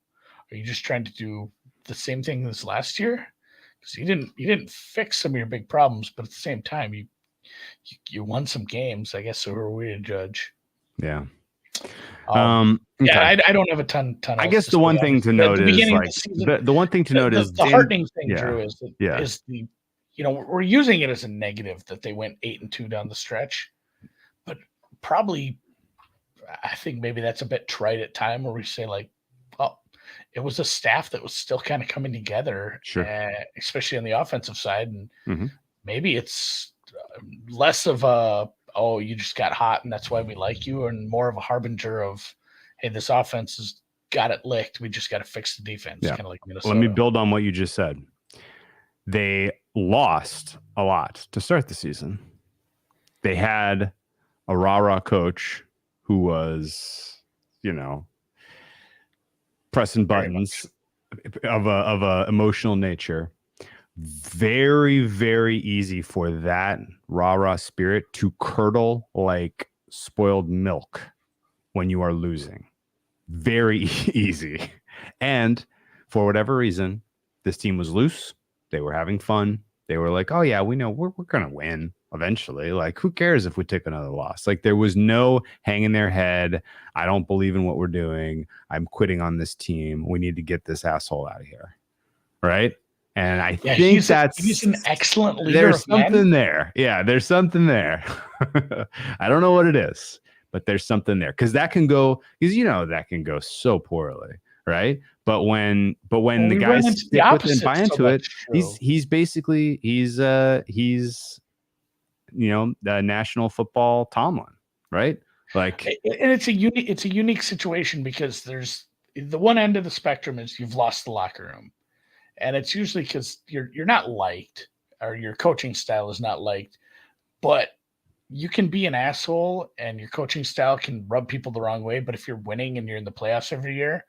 you just trying to do the same thing as last year? Because you didn't fix some of your big problems, but at the same time, you won some games. I guess so. Who are we to judge? Yeah. Okay. I don't have a ton. I guess the one thing to note is the one thing to note is the heartening thing, Drew, is the we're using it as a negative that they went 8-2 down the stretch, but probably I think maybe that's a bit trite at time where we say it was a staff that was still kind of coming together, especially on the offensive side, and maybe it's less of a you just got hot and that's why we like you, and more of a harbinger of, hey, this offense has got it licked. We just got to fix the defense, Yeah. kind of like Minnesota. Let me build on what you just said. They lost a lot to start the season. They had a rah-rah coach who was, pressing buttons of a emotional nature. Very, very easy for that rah-rah spirit to curdle like spoiled milk when you are losing. Very easy. And for whatever reason, this team was loose. They were having fun. They were like, oh, yeah, we know we're going to win eventually. Like, who cares if we take another loss? Like, there was no hanging their head. I don't believe in what we're doing. I'm quitting on this team. We need to get this asshole out of here. Right. And I think he's an excellent leader. There's something there. Yeah, there's something there. I don't know what it is, but there's something there. Because that can go, that can go so poorly. Right. But when the guys stick with it and buy into it, he's basically the National Football Tomlin, right? Like, and it's a unique situation because there's the one end of the spectrum is you've lost the locker room, and it's usually because you're not liked or your coaching style is not liked, but you can be an asshole and your coaching style can rub people the wrong way. But if you're winning and you're in the playoffs every year,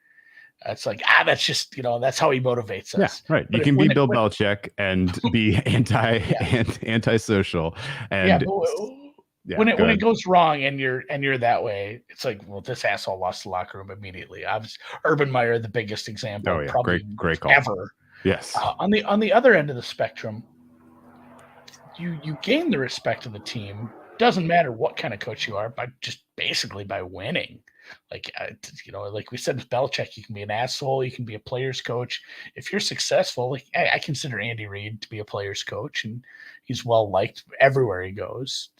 it's like, that's just, that's how he motivates us. Yeah, right. But you can be Bill Belichick and be antisocial. And when it goes wrong and you're that way, it's like, well, this asshole lost the locker room immediately. Urban Meyer, the biggest example, oh, yeah. probably great call. Ever. Yes. On the other end of the spectrum, you gain the respect of the team. Doesn't matter what kind of coach you are, by winning. Like, like we said with Belichick, you can be an asshole, you can be a player's coach. If you're successful, like I consider Andy Reid to be a player's coach, and he's well liked everywhere he goes.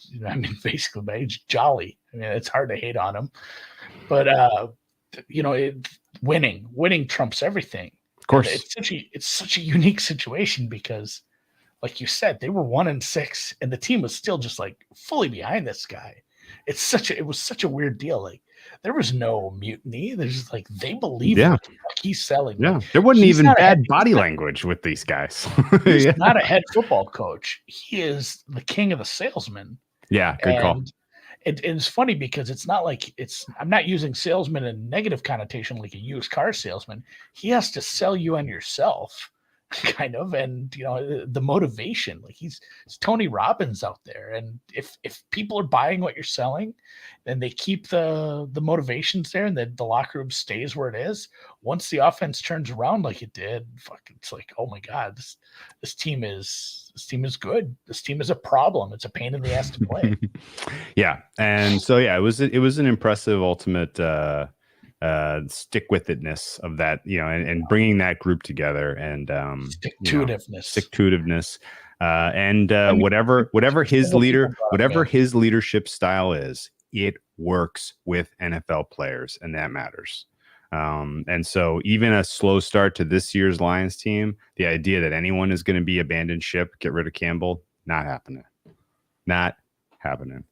Basically, he's jolly. It's hard to hate on him, but winning trumps everything. Of course, it's such a unique situation because, like you said, they were 1-6, and the team was still just like fully behind this guy. It was such a weird deal. Like, there was no mutiny. There's just like they believe what the fuck he's selling. Yeah, like, there wasn't even bad body language with these guys. He's not a head football coach. He is the king of the salesman. Yeah, good call. It's funny because it's not like I'm not using salesman in a negative connotation like a used car salesman. He has to sell you on yourself, kind of, and the motivation. Like it's Tony Robbins out there, and if people are buying what you're selling, then they keep the motivations there, and the locker room stays where it is. Once the offense turns around like it did, it's like, oh my god, this team is good. This team is a problem. It's a pain in the ass to play. Yeah, and so it was an impressive ultimate stick with itness of that, and bringing that group together, and stick-to-itiveness, and whatever his leadership style is, it works with NFL players, and that matters. And so even a slow start to this year's Lions team, the idea that anyone is going to be abandoned ship, get rid of Campbell, not happening.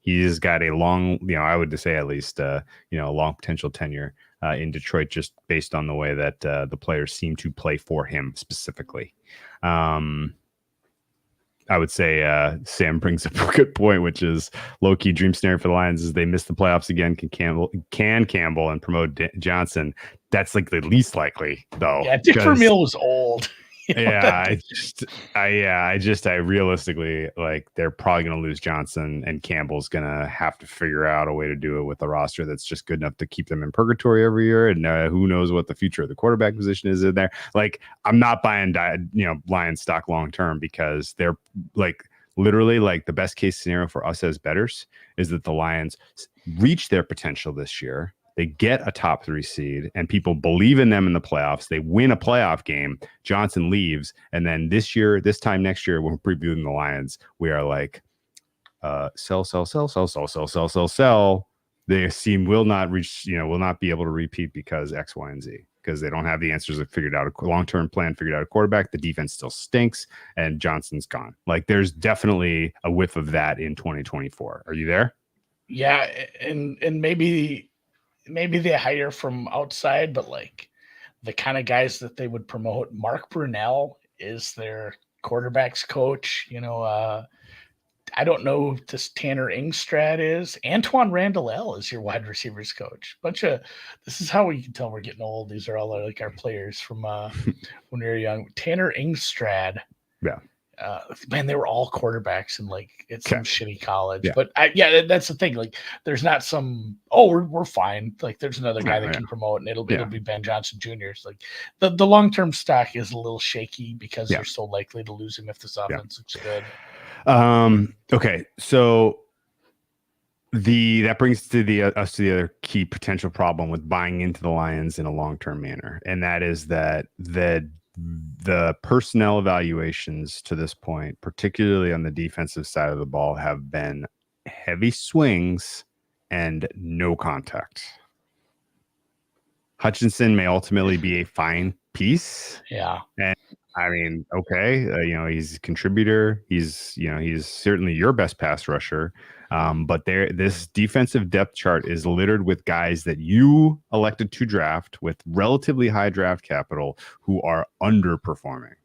He's got a long, I would say at least, a long potential tenure in Detroit, just based on the way that the players seem to play for him specifically. I would say Sam brings up a good point, which is low-key dream scenario for the Lions is they miss the playoffs again. Can Campbell and promote Johnson? That's like the least likely, though. Yeah, Dick Vermeil was old. I realistically, like, they're probably going to lose Johnson, and Campbell's going to have to figure out a way to do it with a roster that's just good enough to keep them in purgatory every year. And who knows what the future of the quarterback position is in there. Like, I'm not buying, Lions stock long term, because they're like literally like the best case scenario for us as bettors is that the Lions reach their potential this year. They get a top 3 seed, and people believe in them in the playoffs. They win a playoff game. Johnson leaves. And then this time next year, when we're previewing the Lions, we are like, sell. The team will not reach, will not be able to repeat because X, Y, and Z, because they don't have the answers figured out, a long-term plan figured out, a quarterback. The defense still stinks, and Johnson's gone. Like, there's definitely a whiff of that in 2024. Are you there? Yeah. And maybe maybe they hire from outside, but like the kind of guys that they would promote. Mark Brunell is their quarterbacks coach. I don't know who this Tanner Ingstrad is. Antoine Randall is your wide receivers coach. This is how we can tell we're getting old. These are all like our players from when we were young. Tanner Ingstrad. Yeah. Man, they were all quarterbacks in like some shitty college. Yeah. But that's the thing. Like, there's not some. Oh, we're fine. Like, there's another guy that can promote, and it'll be Ben Johnson Jr. It's like the long term stock is a little shaky because you're so likely to lose him if this offense looks good. Okay, so that brings to us to the other key potential problem with buying into the Lions in a long-term manner, and that is that the personnel evaluations to this point, particularly on the defensive side of the ball, have been heavy swings and no contact. Hutchinson may ultimately be a fine piece. Yeah. And I mean, okay, he's a contributor. He's certainly your best pass rusher. But this defensive depth chart is littered with guys that you elected to draft with relatively high draft capital who are underperforming.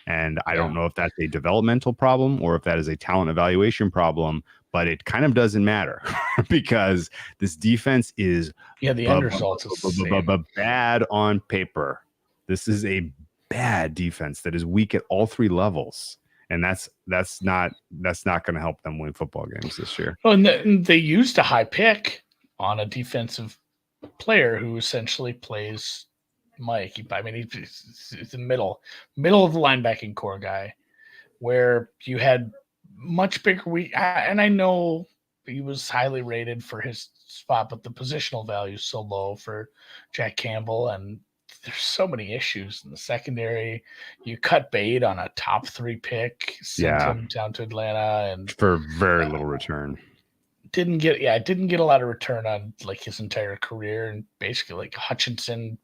And I don't know if that's a developmental problem or if that is a talent evaluation problem, but it kind of doesn't matter because this defense is the end result is bad on paper. This is a bad defense that is weak at all three levels, and that's not going to help them win football games this year. Well, and they used a high pick on a defensive player who essentially plays Mike. I mean, he's the middle of the linebacking core guy, where you had much bigger and I know he was highly rated for his spot, but the positional value is so low for Jack Campbell, and there's so many issues in the secondary. You cut bait on a top 3 pick, sent him down to Atlanta, and for very little return. Didn't get a lot of return on like his entire career, and basically like Hutchinson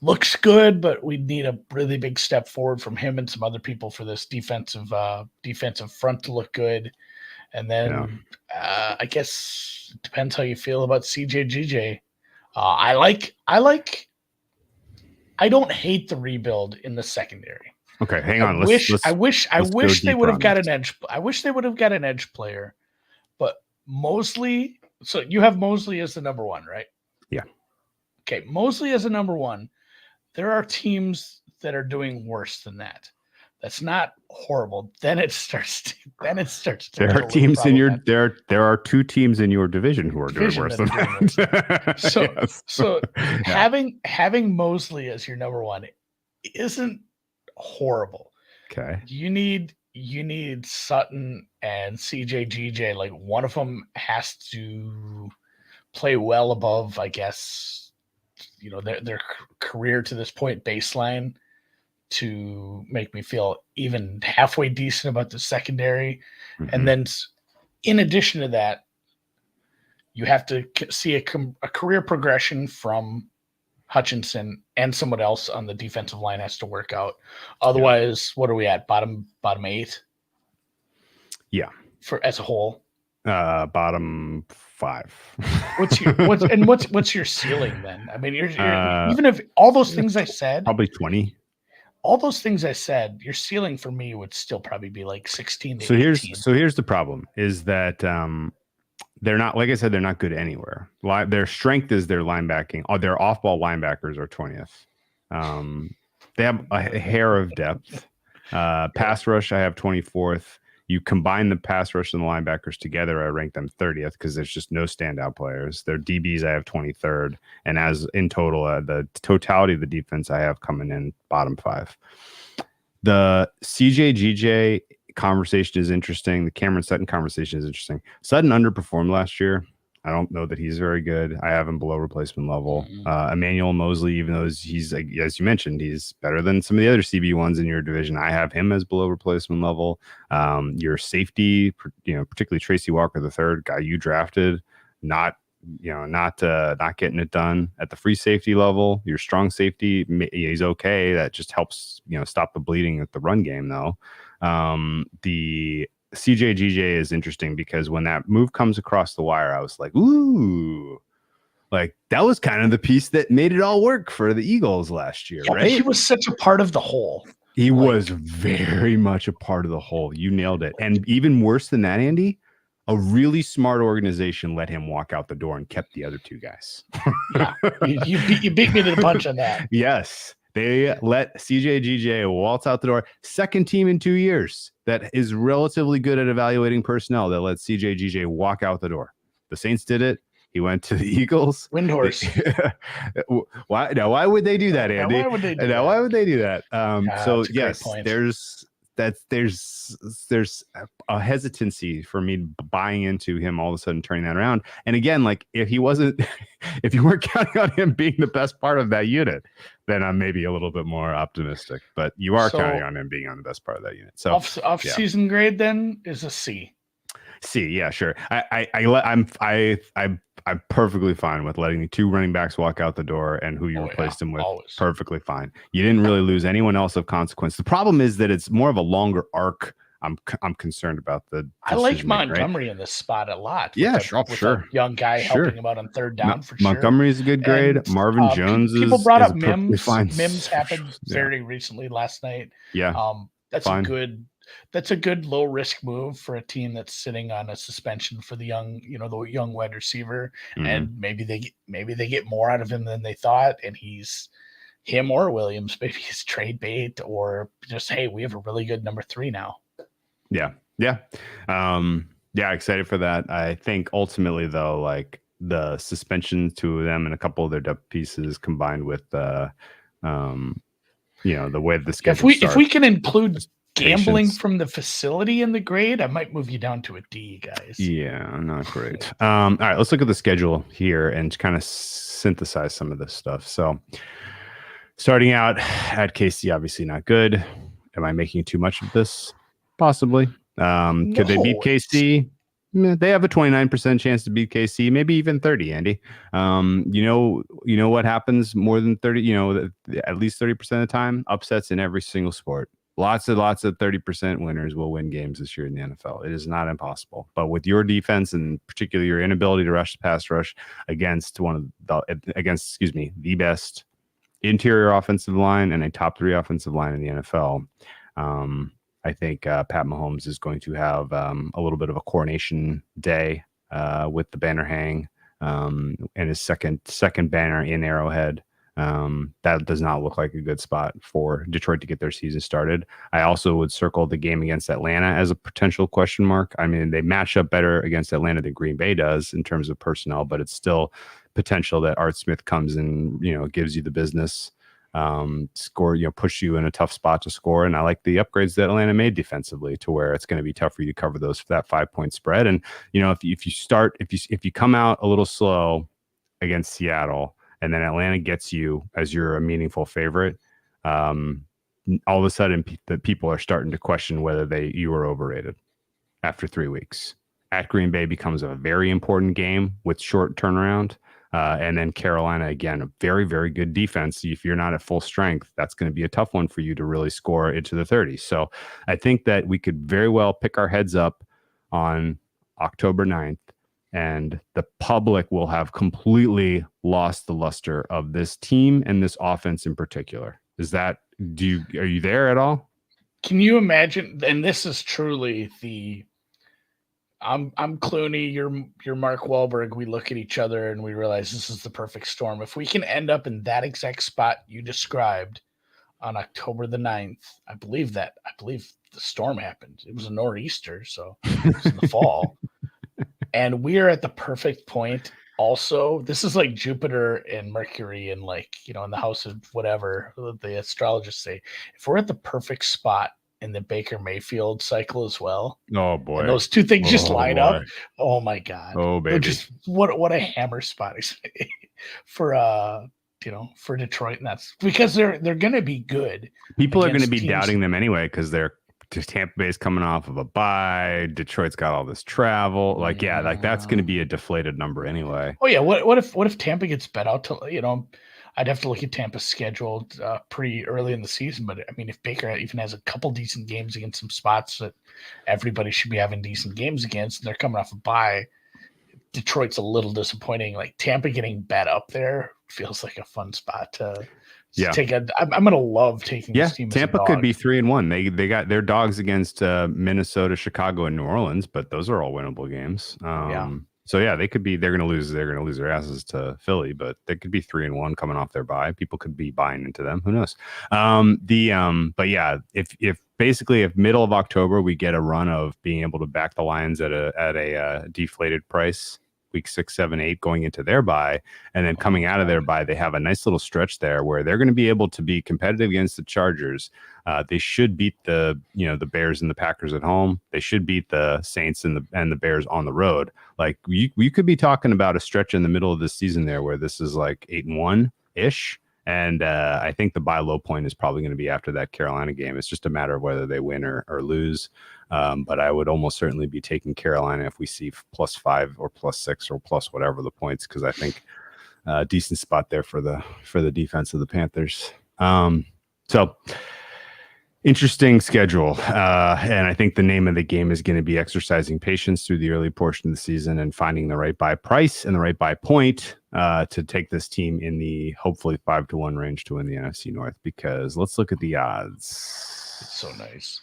looks good, but we need a really big step forward from him and some other people for this defensive front to look good. And then I guess it depends how you feel about CJGJ. I don't hate the rebuild in the secondary. Okay, hang on. I wish they would have got an edge. I wish they would have got an edge player, but Mosley. So you have Mosley as the number 1, right? Yeah. Okay, Mosley as a number 1. There are teams that are doing worse than that. That's not horrible. Then it starts to. There are teams in your there are 2 teams in your division who are doing worse than that. So having Mosley as your number 1 isn't horrible. Okay. You need Sutton and CJGJ. Like, one of them has to play well above, I guess, their career to this point baseline, to make me feel even halfway decent about the secondary. Mm-hmm. And then in addition to that, you have to see a career progression from Hutchinson, and someone else on the defensive line has to work out. Otherwise, what are we at? Bottom 8? Yeah. As a whole? Bottom 5. What's your ceiling then? I mean, you're even if all those things I said, probably 20. All those things I said, your ceiling for me would still probably be like 16 to 18. Here's the problem is that they're not, like I said, they're not good anywhere. Their strength is their linebacking. Their off-ball linebackers are 20th. They have a hair of depth. Pass rush, I have 24th. You combine the pass rush and the linebackers together, I rank them 30th because there's just no standout players. Their DBs, I have 23rd. And as in total, the totality of the defense, I have coming in bottom 5. The CJGJ conversation is interesting. The Cameron Sutton conversation is interesting. Sutton underperformed last year. I don't know that he's very good. I have him below replacement level. Emmanuel Mosley, even though he's as you mentioned, he's better than some of the other CB1s in your division. I have him as below replacement level. Your safety, particularly Tracy Walker III, guy you drafted, not getting it done at the free safety level. Your strong safety, he's okay. That just helps stop the bleeding at the run game though. The CJGJ is interesting because when that move comes across the wire, I was like, ooh, Like that was kind of the piece that made it all work for the Eagles last year, Yeah, right? but he was such a part of the whole. He was very much a part of the whole. You nailed it. And even worse than that, Andy, a really smart organization let him walk out the door and kept the other two guys. Yeah, you beat me to the punch on that. Yes. They let CJ waltz out the door. Second team in 2 years that is relatively good at evaluating personnel that let CJ walk out the door. The Saints did it. He went to the Eagles. Windhorse. Why would they do that, Andy? Why would they do that? Why would they do that? So yes, there's a hesitancy for me buying into him all of a sudden turning that around. And again, like if you weren't counting on him being the best part of that unit, then I'm maybe a little bit more optimistic. But you are counting on him being on the best part of that unit. So off-season grade then is a C. C, yeah, sure. I'm perfectly fine with letting 2 running backs walk out the door and who you replaced him with. Always. Perfectly fine. You didn't really lose anyone else of consequence. The problem is that it's more of a longer arc. I'm concerned about the. I like Montgomery in this spot a lot. Yeah, sure. Young guy helping him out on third down for sure. Montgomery is a good grade. And, Marvin Jones people brought up Mims. Mims happened very recently last night. Yeah, that's fine. That's a good low risk move for a team that's sitting on a suspension for the young wide receiver, and maybe they get more out of him than they thought, and him or Williams, maybe he's trade bait, or just, hey, we have a really good number 3 now. Yeah, excited for that. I think ultimately though, like the suspension to them and a couple of their depth pieces combined with the way the schedule if we can include gambling from the facility in the grade, I might move you down to a D, guys. Yeah, not great. All right, let's look at the schedule here and kind of synthesize some of this stuff. So starting out at KC, obviously not good. Am I making too much of this? Possibly. Could they beat KC? They have a 29% chance to beat KC, maybe even 30, Andy. You know what happens more than 30, at least 30% of the time? Upsets in every single sport. Lots of 30% winners will win games this year in the NFL. It is not impossible. But with your defense and particularly your inability to rush the pass rush against the best interior offensive line and a top 3 offensive line in the NFL, I think Pat Mahomes is going to have a little bit of a coronation day with the banner hang and his second banner in Arrowhead. That does not look like a good spot for Detroit to get their season started. I also would circle the game against Atlanta as a potential question mark. I mean, they match up better against Atlanta than Green Bay does in terms of personnel, but it's still potential that Art Smith comes and, gives you the business. Push you in a tough spot to score. And I like the upgrades that Atlanta made defensively to where it's going to be tough for you to cover that 5-point spread. And, if you come out a little slow against Seattle and then Atlanta gets you as you're a meaningful favorite, all of a sudden the people are starting to question whether you were overrated after 3 weeks. At Green Bay becomes a very important game with short turnaround. And then Carolina, again, a very, very good defense. If you're not at full strength, that's going to be a tough one for you to really score into the 30s. So I think that we could very well pick our heads up on October 9th, and the public will have completely lost the luster of this team and this offense in particular. Are you there at all? Can you imagine? And this is truly I'm Clooney, you're Mark Wahlberg. We look at each other and we realize this is the perfect storm. If we can end up in that exact spot you described on October the 9th, I believe the storm happened. It was a nor'easter, so it was in the fall. And we're at the perfect point. Also, this is like Jupiter and Mercury and in the house of whatever the astrologists say. If we're at the perfect spot in the Baker Mayfield cycle as well. Oh boy. And those two things just line up. Oh my God. Oh baby. Just what a hammer spot for Detroit. And that's because they're going to be good. People are going to be doubting them anyway because they're just Tampa Bay's coming off of a bye. Detroit's got all this travel. That's going to be a deflated number anyway. Oh yeah. What if Tampa gets bet out to, I'd have to look at Tampa's schedule pretty early in the season, but I mean, if Baker even has a couple decent games against some spots that everybody should be having decent games against, and they're coming off a bye, Detroit's a little disappointing. Like Tampa getting bet up there feels like a fun spot to take. I'm going to love taking this team. Tampa could be 3-1. They got their dogs against Minnesota, Chicago, and New Orleans, but those are all winnable games. So they could be. They're going to lose. They're going to lose their asses to Philly, but they could be 3-1 coming off their bye. People could be buying into them. Who knows? But yeah, if middle of October we get a run of being able to back the Lions at a deflated price, week 6, 7, 8 going into their bye, and then coming out of their bye, they have a nice little stretch there where they're going to be able to be competitive against the Chargers. They should beat the Bears and the Packers at home. They should beat the Saints and the Bears on the road. Like you could be talking about a stretch in the middle of this season there where this is like 8-1 ish. And I think the buy low point is probably going to be after that Carolina game. It's just a matter of whether they win or lose. But I would almost certainly be taking Carolina if we see +5 or +6 or plus whatever the points, because I think a decent spot there for the defense of the Panthers. So interesting schedule. And I think the name of the game is going to be exercising patience through the early portion of the season and finding the right buy price and the right buy point to take this team in the hopefully 5-1 range to win the NFC North, because let's look at the odds. It's so nice.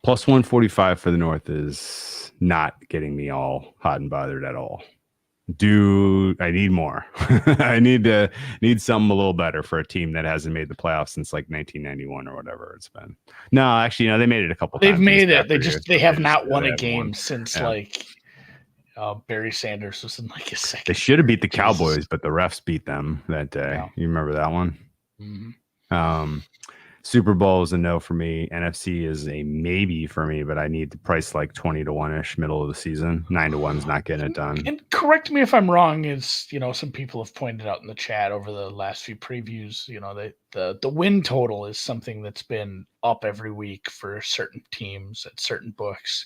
+145 for the North is not getting me all hot and bothered at all. I need more. I need something a little better for a team that hasn't made the playoffs since like 1991 or whatever it's been. No, actually, they made it a couple times. They've made it. They have not won a game since like Barry Sanders was in like his second. They should have beat the Cowboys, but the refs beat them that day. Yeah. You remember that one? Mm-hmm. Super Bowl is a no for me. NFC is a maybe for me, but I need the price like 20-1-ish middle of the season. 9-1 is not getting it done. And correct me if I'm wrong, is some people have pointed out in the chat over the last few previews, the win total is something that's been up every week for certain teams at certain books.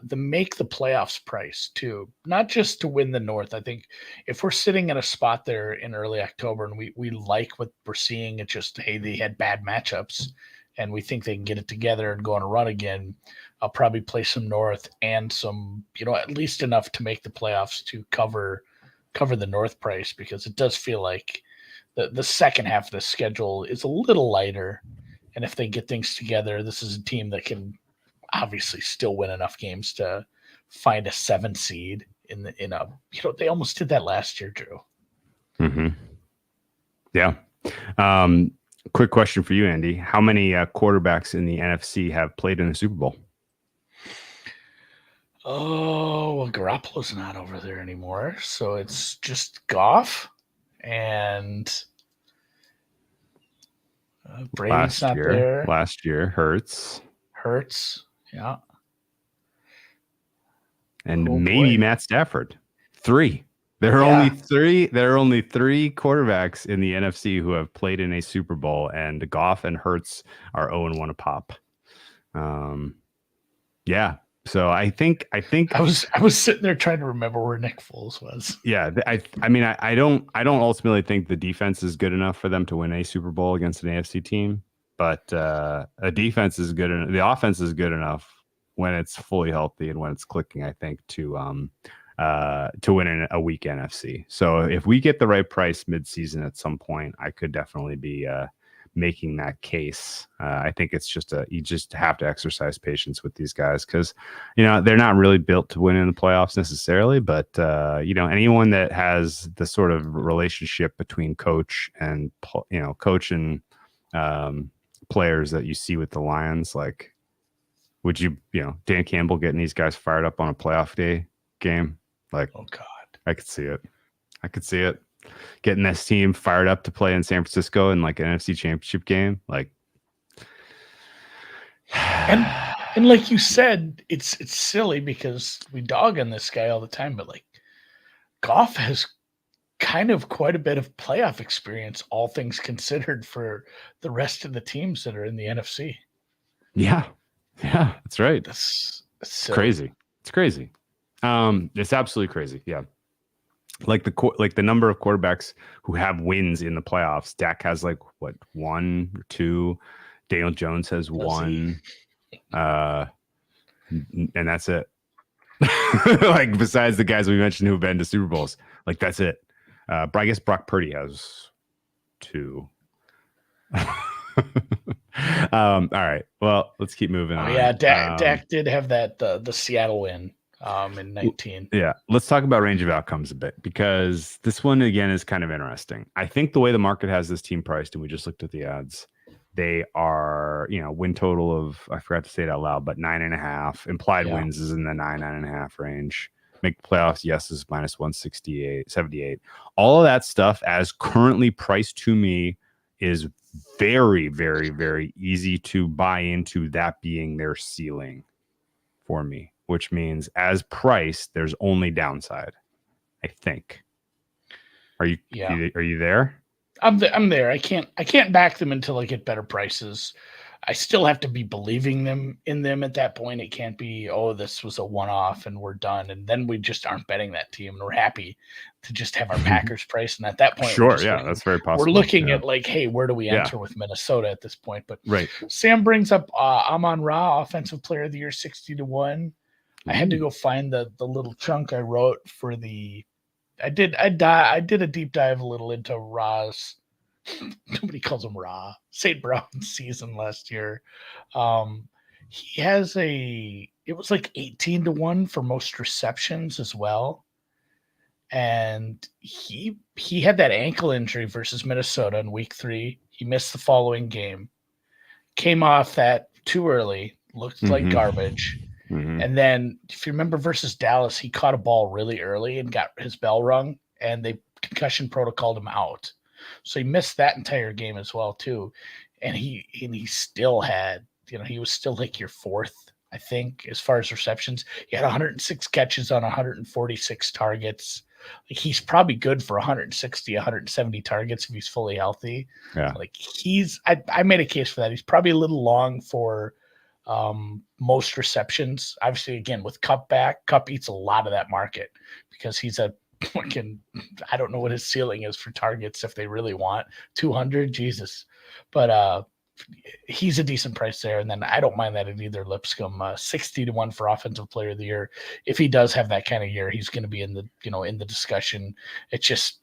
The make the playoffs price too, not just to win the North. I think if we're sitting at a spot there in early October and we like what we're seeing, it's just, hey, they had bad matchups and we think they can get it together and go on a run again, I'll probably play some North and some, at least enough to make the playoffs to cover the North price, because it does feel like the second half of the schedule is a little lighter. And if they get things together, this is a team that can obviously still win enough games to find a 7 seed they almost did that last year, Drew. Mm-hmm. Yeah. Quick question for you, Andy. How many quarterbacks in the NFC have played in the Super Bowl? Oh, well, Garoppolo's not over there anymore. So it's just Goff and Brady's not there. Last year, Hurts. Yeah. And maybe Matt Stafford. 3. There are only 3 quarterbacks in the NFC who have played in a Super Bowl, and Goff and Hurts are 0-1 a pop. Yeah. So I think I was sitting there trying to remember where Nick Foles was. Yeah, I don't ultimately think the defense is good enough for them to win a Super Bowl against an AFC team. But a defense is good enough. The offense is good enough when it's fully healthy and when it's clicking, I think, to win in a weak NFC. So if we get the right price midseason at some point, I could definitely be making that case. I think it's just you just have to exercise patience with these guys, because they're not really built to win in the playoffs necessarily. But anyone that has the sort of relationship between coach and players that you see with the Lions, like, would you Dan Campbell getting these guys fired up on a playoff day game? Like, oh God, I could see it. Getting this team fired up to play in San Francisco in like an NFC Championship game, like, and like you said, it's silly because we dog on this guy all the time, but like Goff has kind of quite a bit of playoff experience, all things considered, for the rest of the teams that are in the NFC. Yeah, that's right. That's crazy. It's crazy. It's absolutely crazy. Yeah. Like the number of quarterbacks who have wins in the playoffs. Dak has 1 or 2. Daniel Jones has 1. and that's it. Like besides the guys we mentioned who've been to Super Bowls, like that's it. But I guess Brock Purdy has 2. All right. Well, let's keep moving on. Yeah, Dak did have that the Seattle win in 19. Yeah, let's talk about range of outcomes a bit, because this one again is kind of interesting. I think the way the market has this team priced, and we just looked at the odds, they are, win total of, I forgot to say it out loud, but 9.5. Implied wins is in the 9.5 range. Make the playoffs, yes, is minus 178. All of that stuff as currently priced to me is very, very, very easy to buy into that being their ceiling for me, which means as priced, there's only downside, I think. Are you there? I'm there. I can't back them until I get better prices. I still have to be believing in them at that point. It can't be, oh, this was a one-off and we're done. And then we just aren't betting that team. And we're happy to just have our Packers price. And at that point, that's very possible. We're looking at like, hey, where do we enter with Minnesota at this point? But right. Sam brings up Amon-Ra, Offensive Player of the Year, 60-1. I had to go find the little chunk I wrote for the. I did a deep dive a little into Ra's. Nobody calls him Ra. St. Brown's season last year. He has it was like 18-1 for most receptions as well. And he had that ankle injury versus Minnesota in week 3. He missed the following game. Came off that too early, looked like garbage. Mm-hmm. And then if you remember versus Dallas, he caught a ball really early and got his bell rung, and they concussion protocoled him out. So he missed that entire game as well too. And he still had, he was still like your 4th, I think, as far as receptions. He had 106 catches on 146 targets. Like he's probably good for 160, 170 targets if he's fully healthy. Yeah. Like I made a case for that. He's probably a little long for most receptions. Obviously, again, with Kupp back, Kupp eats a lot of that market because he's a fucking, I don't know what his ceiling is for targets if they really want 200, Jesus. But he's a decent price there. And then I don't mind that at either Lipscomb, 60-1 for Offensive Player of the Year. If he does have that kind of year, he's going to be in the discussion. It's just,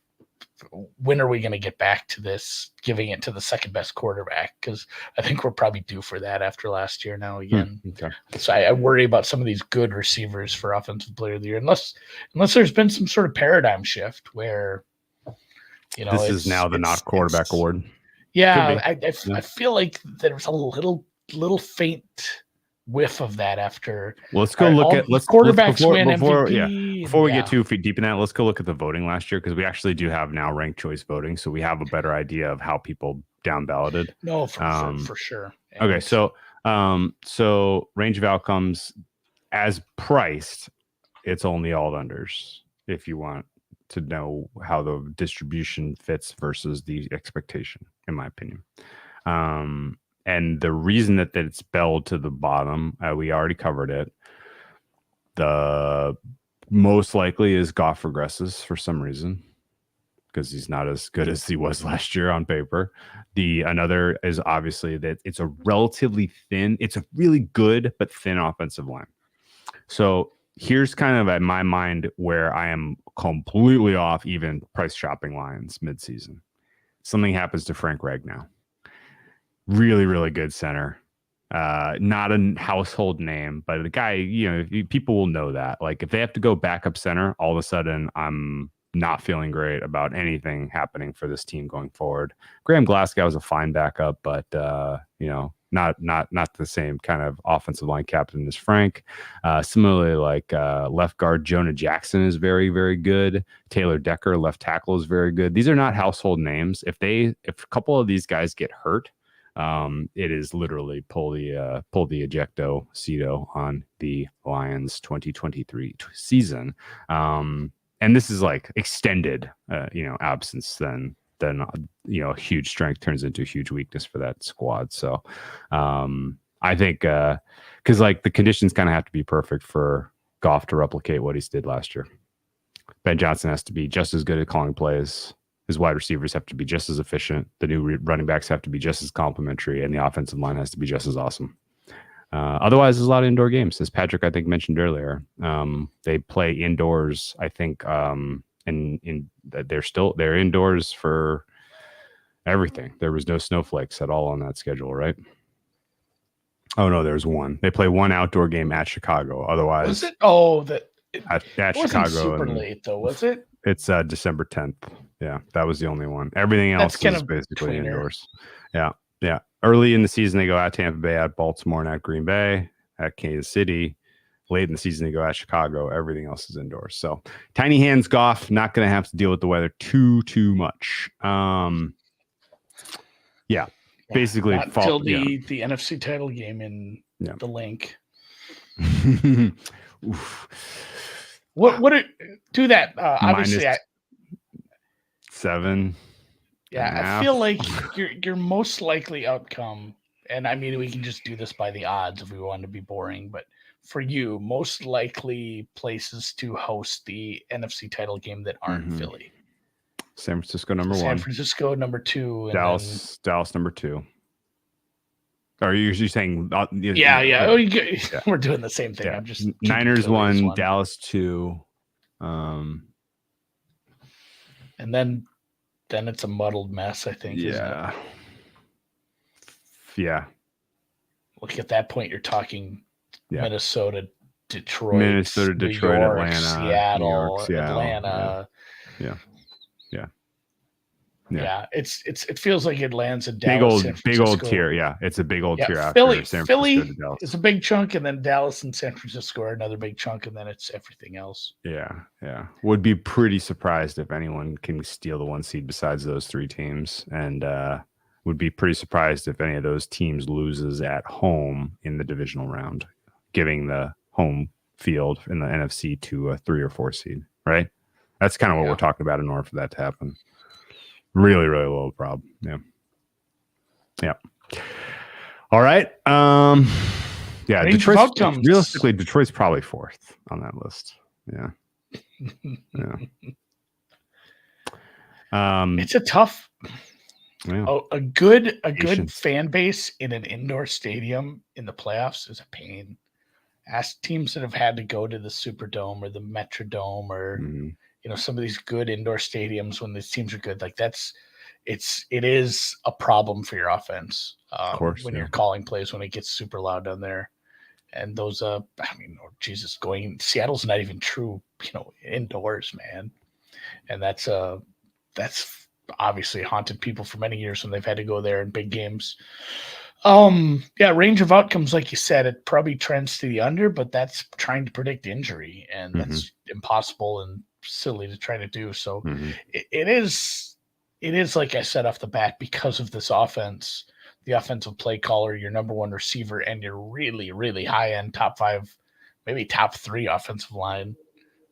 when are we going to get back to this, giving it to the second best quarterback? Because I think we're probably due for that after last year now again. Okay. So I worry about some of these good receivers for Offensive Player of the Year, unless there's been some sort of paradigm shift where, this is now the not quarterback award. Yeah, I feel like there's a little faint whiff of that after. Well, let's go look at quarterbacks win before MVP. Before we get too deep in that, let's go look at the voting last year, because we actually do have now ranked choice voting, so we have a better idea of how people down balloted. No, for sure. And okay, so range of outcomes as priced, it's only all unders if you want to know how the distribution fits versus the expectation, in my opinion. And the reason that it's belled to the bottom, we already covered it. The most likely is Goff regresses for some reason, because he's not as good as he was last year on paper. Another is obviously that it's a relatively thin, it's a really good but thin offensive line. So here's kind of at my mind where I am completely off even price shopping lines midseason. Something happens to Frank Ragnow. Really, really good center. Not a household name, but the guy, people will know that. Like if they have to go backup center, all of a sudden I'm not feeling great about anything happening for this team going forward. Graham Glasgow was a fine backup, but not the same kind of offensive line captain as Frank. Similarly, like left guard Jonah Jackson is very, very good. Taylor Decker, left tackle, is very good. These are not household names. If a couple of these guys get hurt, it is literally pull the ejecto seato on the Lions 2023 season. And this is like extended, absence. Then a huge strength turns into a huge weakness for that squad. So I think because like the conditions kind of have to be perfect for Goff to replicate what he did last year. Ben Johnson has to be just as good at calling plays. His wide receivers have to be just as efficient. The new running backs have to be just as complimentary, and the offensive line has to be just as awesome. Otherwise, there's a lot of indoor games, as Patrick I think mentioned earlier. They play indoors. I think, and they're indoors for everything. There was no snowflakes at all on that schedule, right? Oh no, there's one. They play one outdoor game at Chicago. Otherwise, was it? Oh, that at it wasn't Chicago. super late though, was it? It's December 10th. Yeah, that was the only one. Everything else is basically cleaner. Indoors. Yeah. Early in the season, they go at Tampa Bay, at Baltimore, and at Green Bay, at Kansas City. Late in the season, they go at Chicago. Everything else is indoors. So, tiny hands golf, not going to have to deal with the weather too much. Basically, until the NFC title game in the link. What do that? Obviously, -7. Yeah, I feel like your most likely outcome, and I mean we can just do this by the odds if we want to be boring, but for you, most likely places to host the NFC title game that aren't Philly. San Francisco number 1. San Francisco number 2. And Dallas number 2. Are you saying? Yeah. We're doing the same thing. Yeah. I'm just Niners 1, Dallas 2. And then it's a muddled mess, I think. Yeah. Yeah. Look, at that point, you're talking Minnesota, Detroit, York, Atlanta, Seattle, Atlanta. Yeah. It feels like it lands in Dallas. Big old tier. Yeah, it's a big old tier after Philly is a big chunk, and then Dallas and San Francisco are another big chunk, and then it's everything else. Yeah. Would be pretty surprised if anyone can steal the 1 seed besides those 3 teams, and would be pretty surprised if any of those teams loses at home in the divisional round, giving the home field in the NFC to a 3 or 4 seed. Right. That's kind of what we're talking about in order for that to happen. Really, really low prob. Yeah. All right. Realistically, Detroit's probably 4th on that list. Yeah. It's a tough. A good fan base in an indoor stadium in the playoffs is a pain. Ask teams that have had to go to the Superdome or the Metrodome or some of these good indoor stadiums when these teams are good. Like it is a problem for your offense. Of course, when you're calling plays when it gets super loud down there. And those Seattle's not even true, indoors, man. And that's obviously haunted people for many years when they've had to go there in big games. Range of outcomes, like you said, it probably trends to the under, but that's trying to predict injury, and that's impossible and silly to try to do. So it is like I said off the bat, because of this offense, the offensive play caller, your number 1 receiver, and your really, really high end top 5, maybe top 3 offensive line.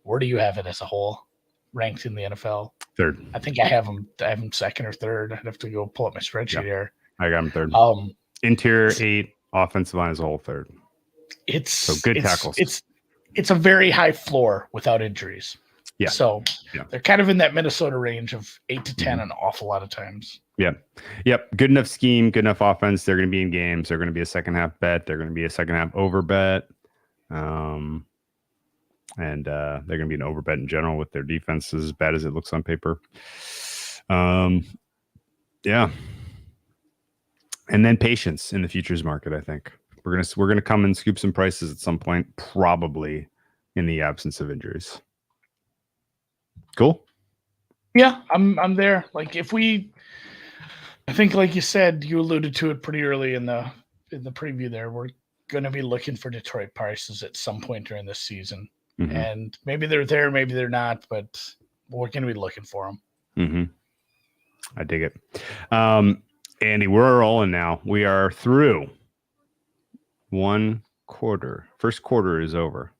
Where do you have it as a whole ranked in the NFL? 3rd. I think I have them 2nd or 3rd. I'd have to go pull up my spreadsheet here. I got them 3rd. Interior 8, offensive line as a whole 3rd. So good tackles. It's a very high floor without injuries. Yeah. So they're kind of in that Minnesota range of 8 to 10 an awful lot of times. Yep. Good enough scheme, good enough offense. They're going to be in games. They're going to be a second half bet. They're going to be a second half over bet. And they're going to be an over bet in general with their defense as bad as it looks on paper. Yeah. And then patience in the futures market, I think. We're gonna come and scoop some prices at some point, probably in the absence of injuries. Cool. Yeah, I'm there. Like I think like you said, you alluded to it pretty early in the preview there. We're gonna be looking for Detroit prices at some point during this season. And maybe they're there, maybe they're not, but we're gonna be looking for them. I dig it. Andy, we're rolling now. We are through 1 quarter. First quarter is over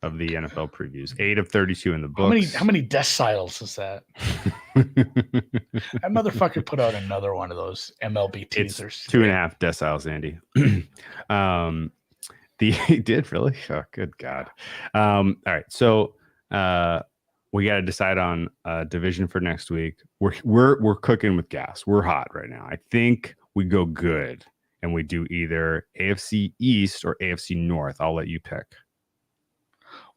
of the NFL previews. 8 of 32 in the books. How many deciles is that? That motherfucker put out another one of those MLB teasers. It's 2.5 deciles, Andy. He did really? Oh, good God. All right. So we got to decide on a division for next week. We're cooking with gas. We're hot right now. I think we go good and we do either AFC East or AFC North. I'll let you pick.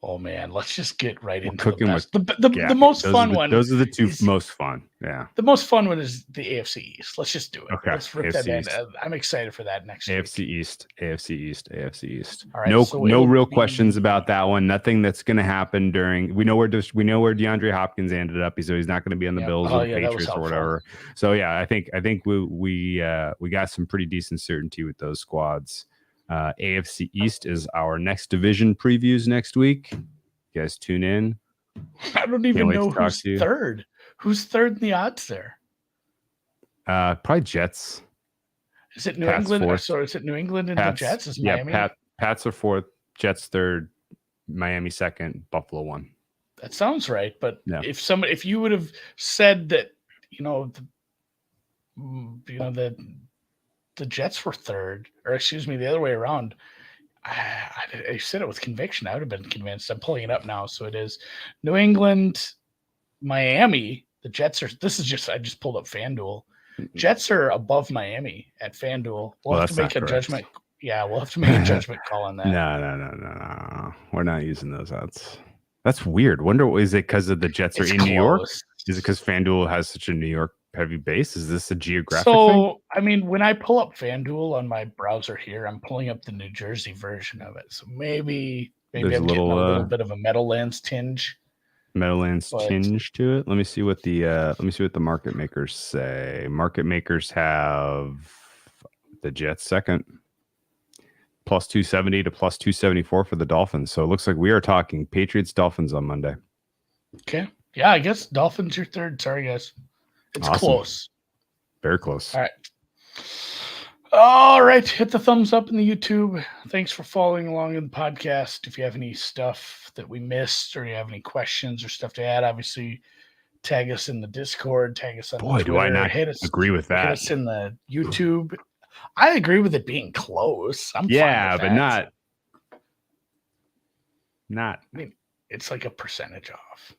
Oh man, let's just get right into cooking the best. The most fun one. Those are the two most fun. Yeah. The most fun one is the AFC East. Let's just do it. Okay. Let's rip that in. I'm excited for that next AFC week. East, AFC East, AFC East. All right, no real questions about that one. Nothing that's going to happen during. We know where DeAndre Hopkins ended up. He's not going to be on the Bills or the Patriots or whatever. So yeah, I think we got some pretty decent certainty with those squads. AFC East is our next division previews next week. You guys tune in. I don't even know who's third. Who's third in the odds there? Probably Jets. Is it New England? Sorry, is it New England and the Jets? Is Miami? Yeah, Pats are fourth, Jets third, Miami second, Buffalo one. That sounds right. But if you would have said that, the Jets were third, or excuse me, the other way around. I said it with conviction. I would have been convinced. I'm pulling it up now. So it is New England, Miami. The Jets are. I just pulled up FanDuel. Jets are above Miami at FanDuel. We'll have to make a judgment. Yeah, we'll have to make a judgment call on that. No. We're not using those odds. That's weird. Wonder, is it because of the Jets are in New York? Is it because FanDuel has such a New York heavy base? Is this a geographic thing? I mean, when I pull up FanDuel on my browser here, I'm pulling up the New Jersey version of it. So maybe I'm getting a little bit of a Meadowlands tinge. Tinge to it. Let me see what the market makers say. Market makers have the Jets second, plus 270 to plus 274 for the Dolphins. So it looks like we are talking Patriots Dolphins on Monday. Okay. Yeah, I guess Dolphins are third. Sorry, guys. It's awesome. Close. Very close. All right. Hit the thumbs up in the YouTube. Thanks for following along in the podcast. If you have any stuff that we missed or you have any questions or stuff to add, obviously tag us in the Discord, tag us on the Twitter. Do I not agree with that. Hit us in the YouTube. I agree with it being close. I'm fine with that. But not. I mean, it's like a percentage off.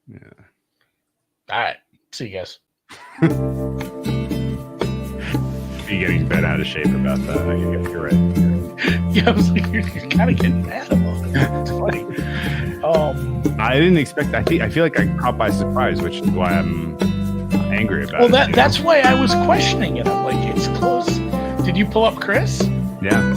Yeah. All right. See you guys. You're getting bent out of shape about that. You're right. Yeah, I was like, you're kind of getting mad about it. It's funny. I didn't expect. I feel like I caught by surprise, which is why I'm angry about it. Well, that's why I was questioning it. I'm like, it's close. Did you pull up Chris? Yeah.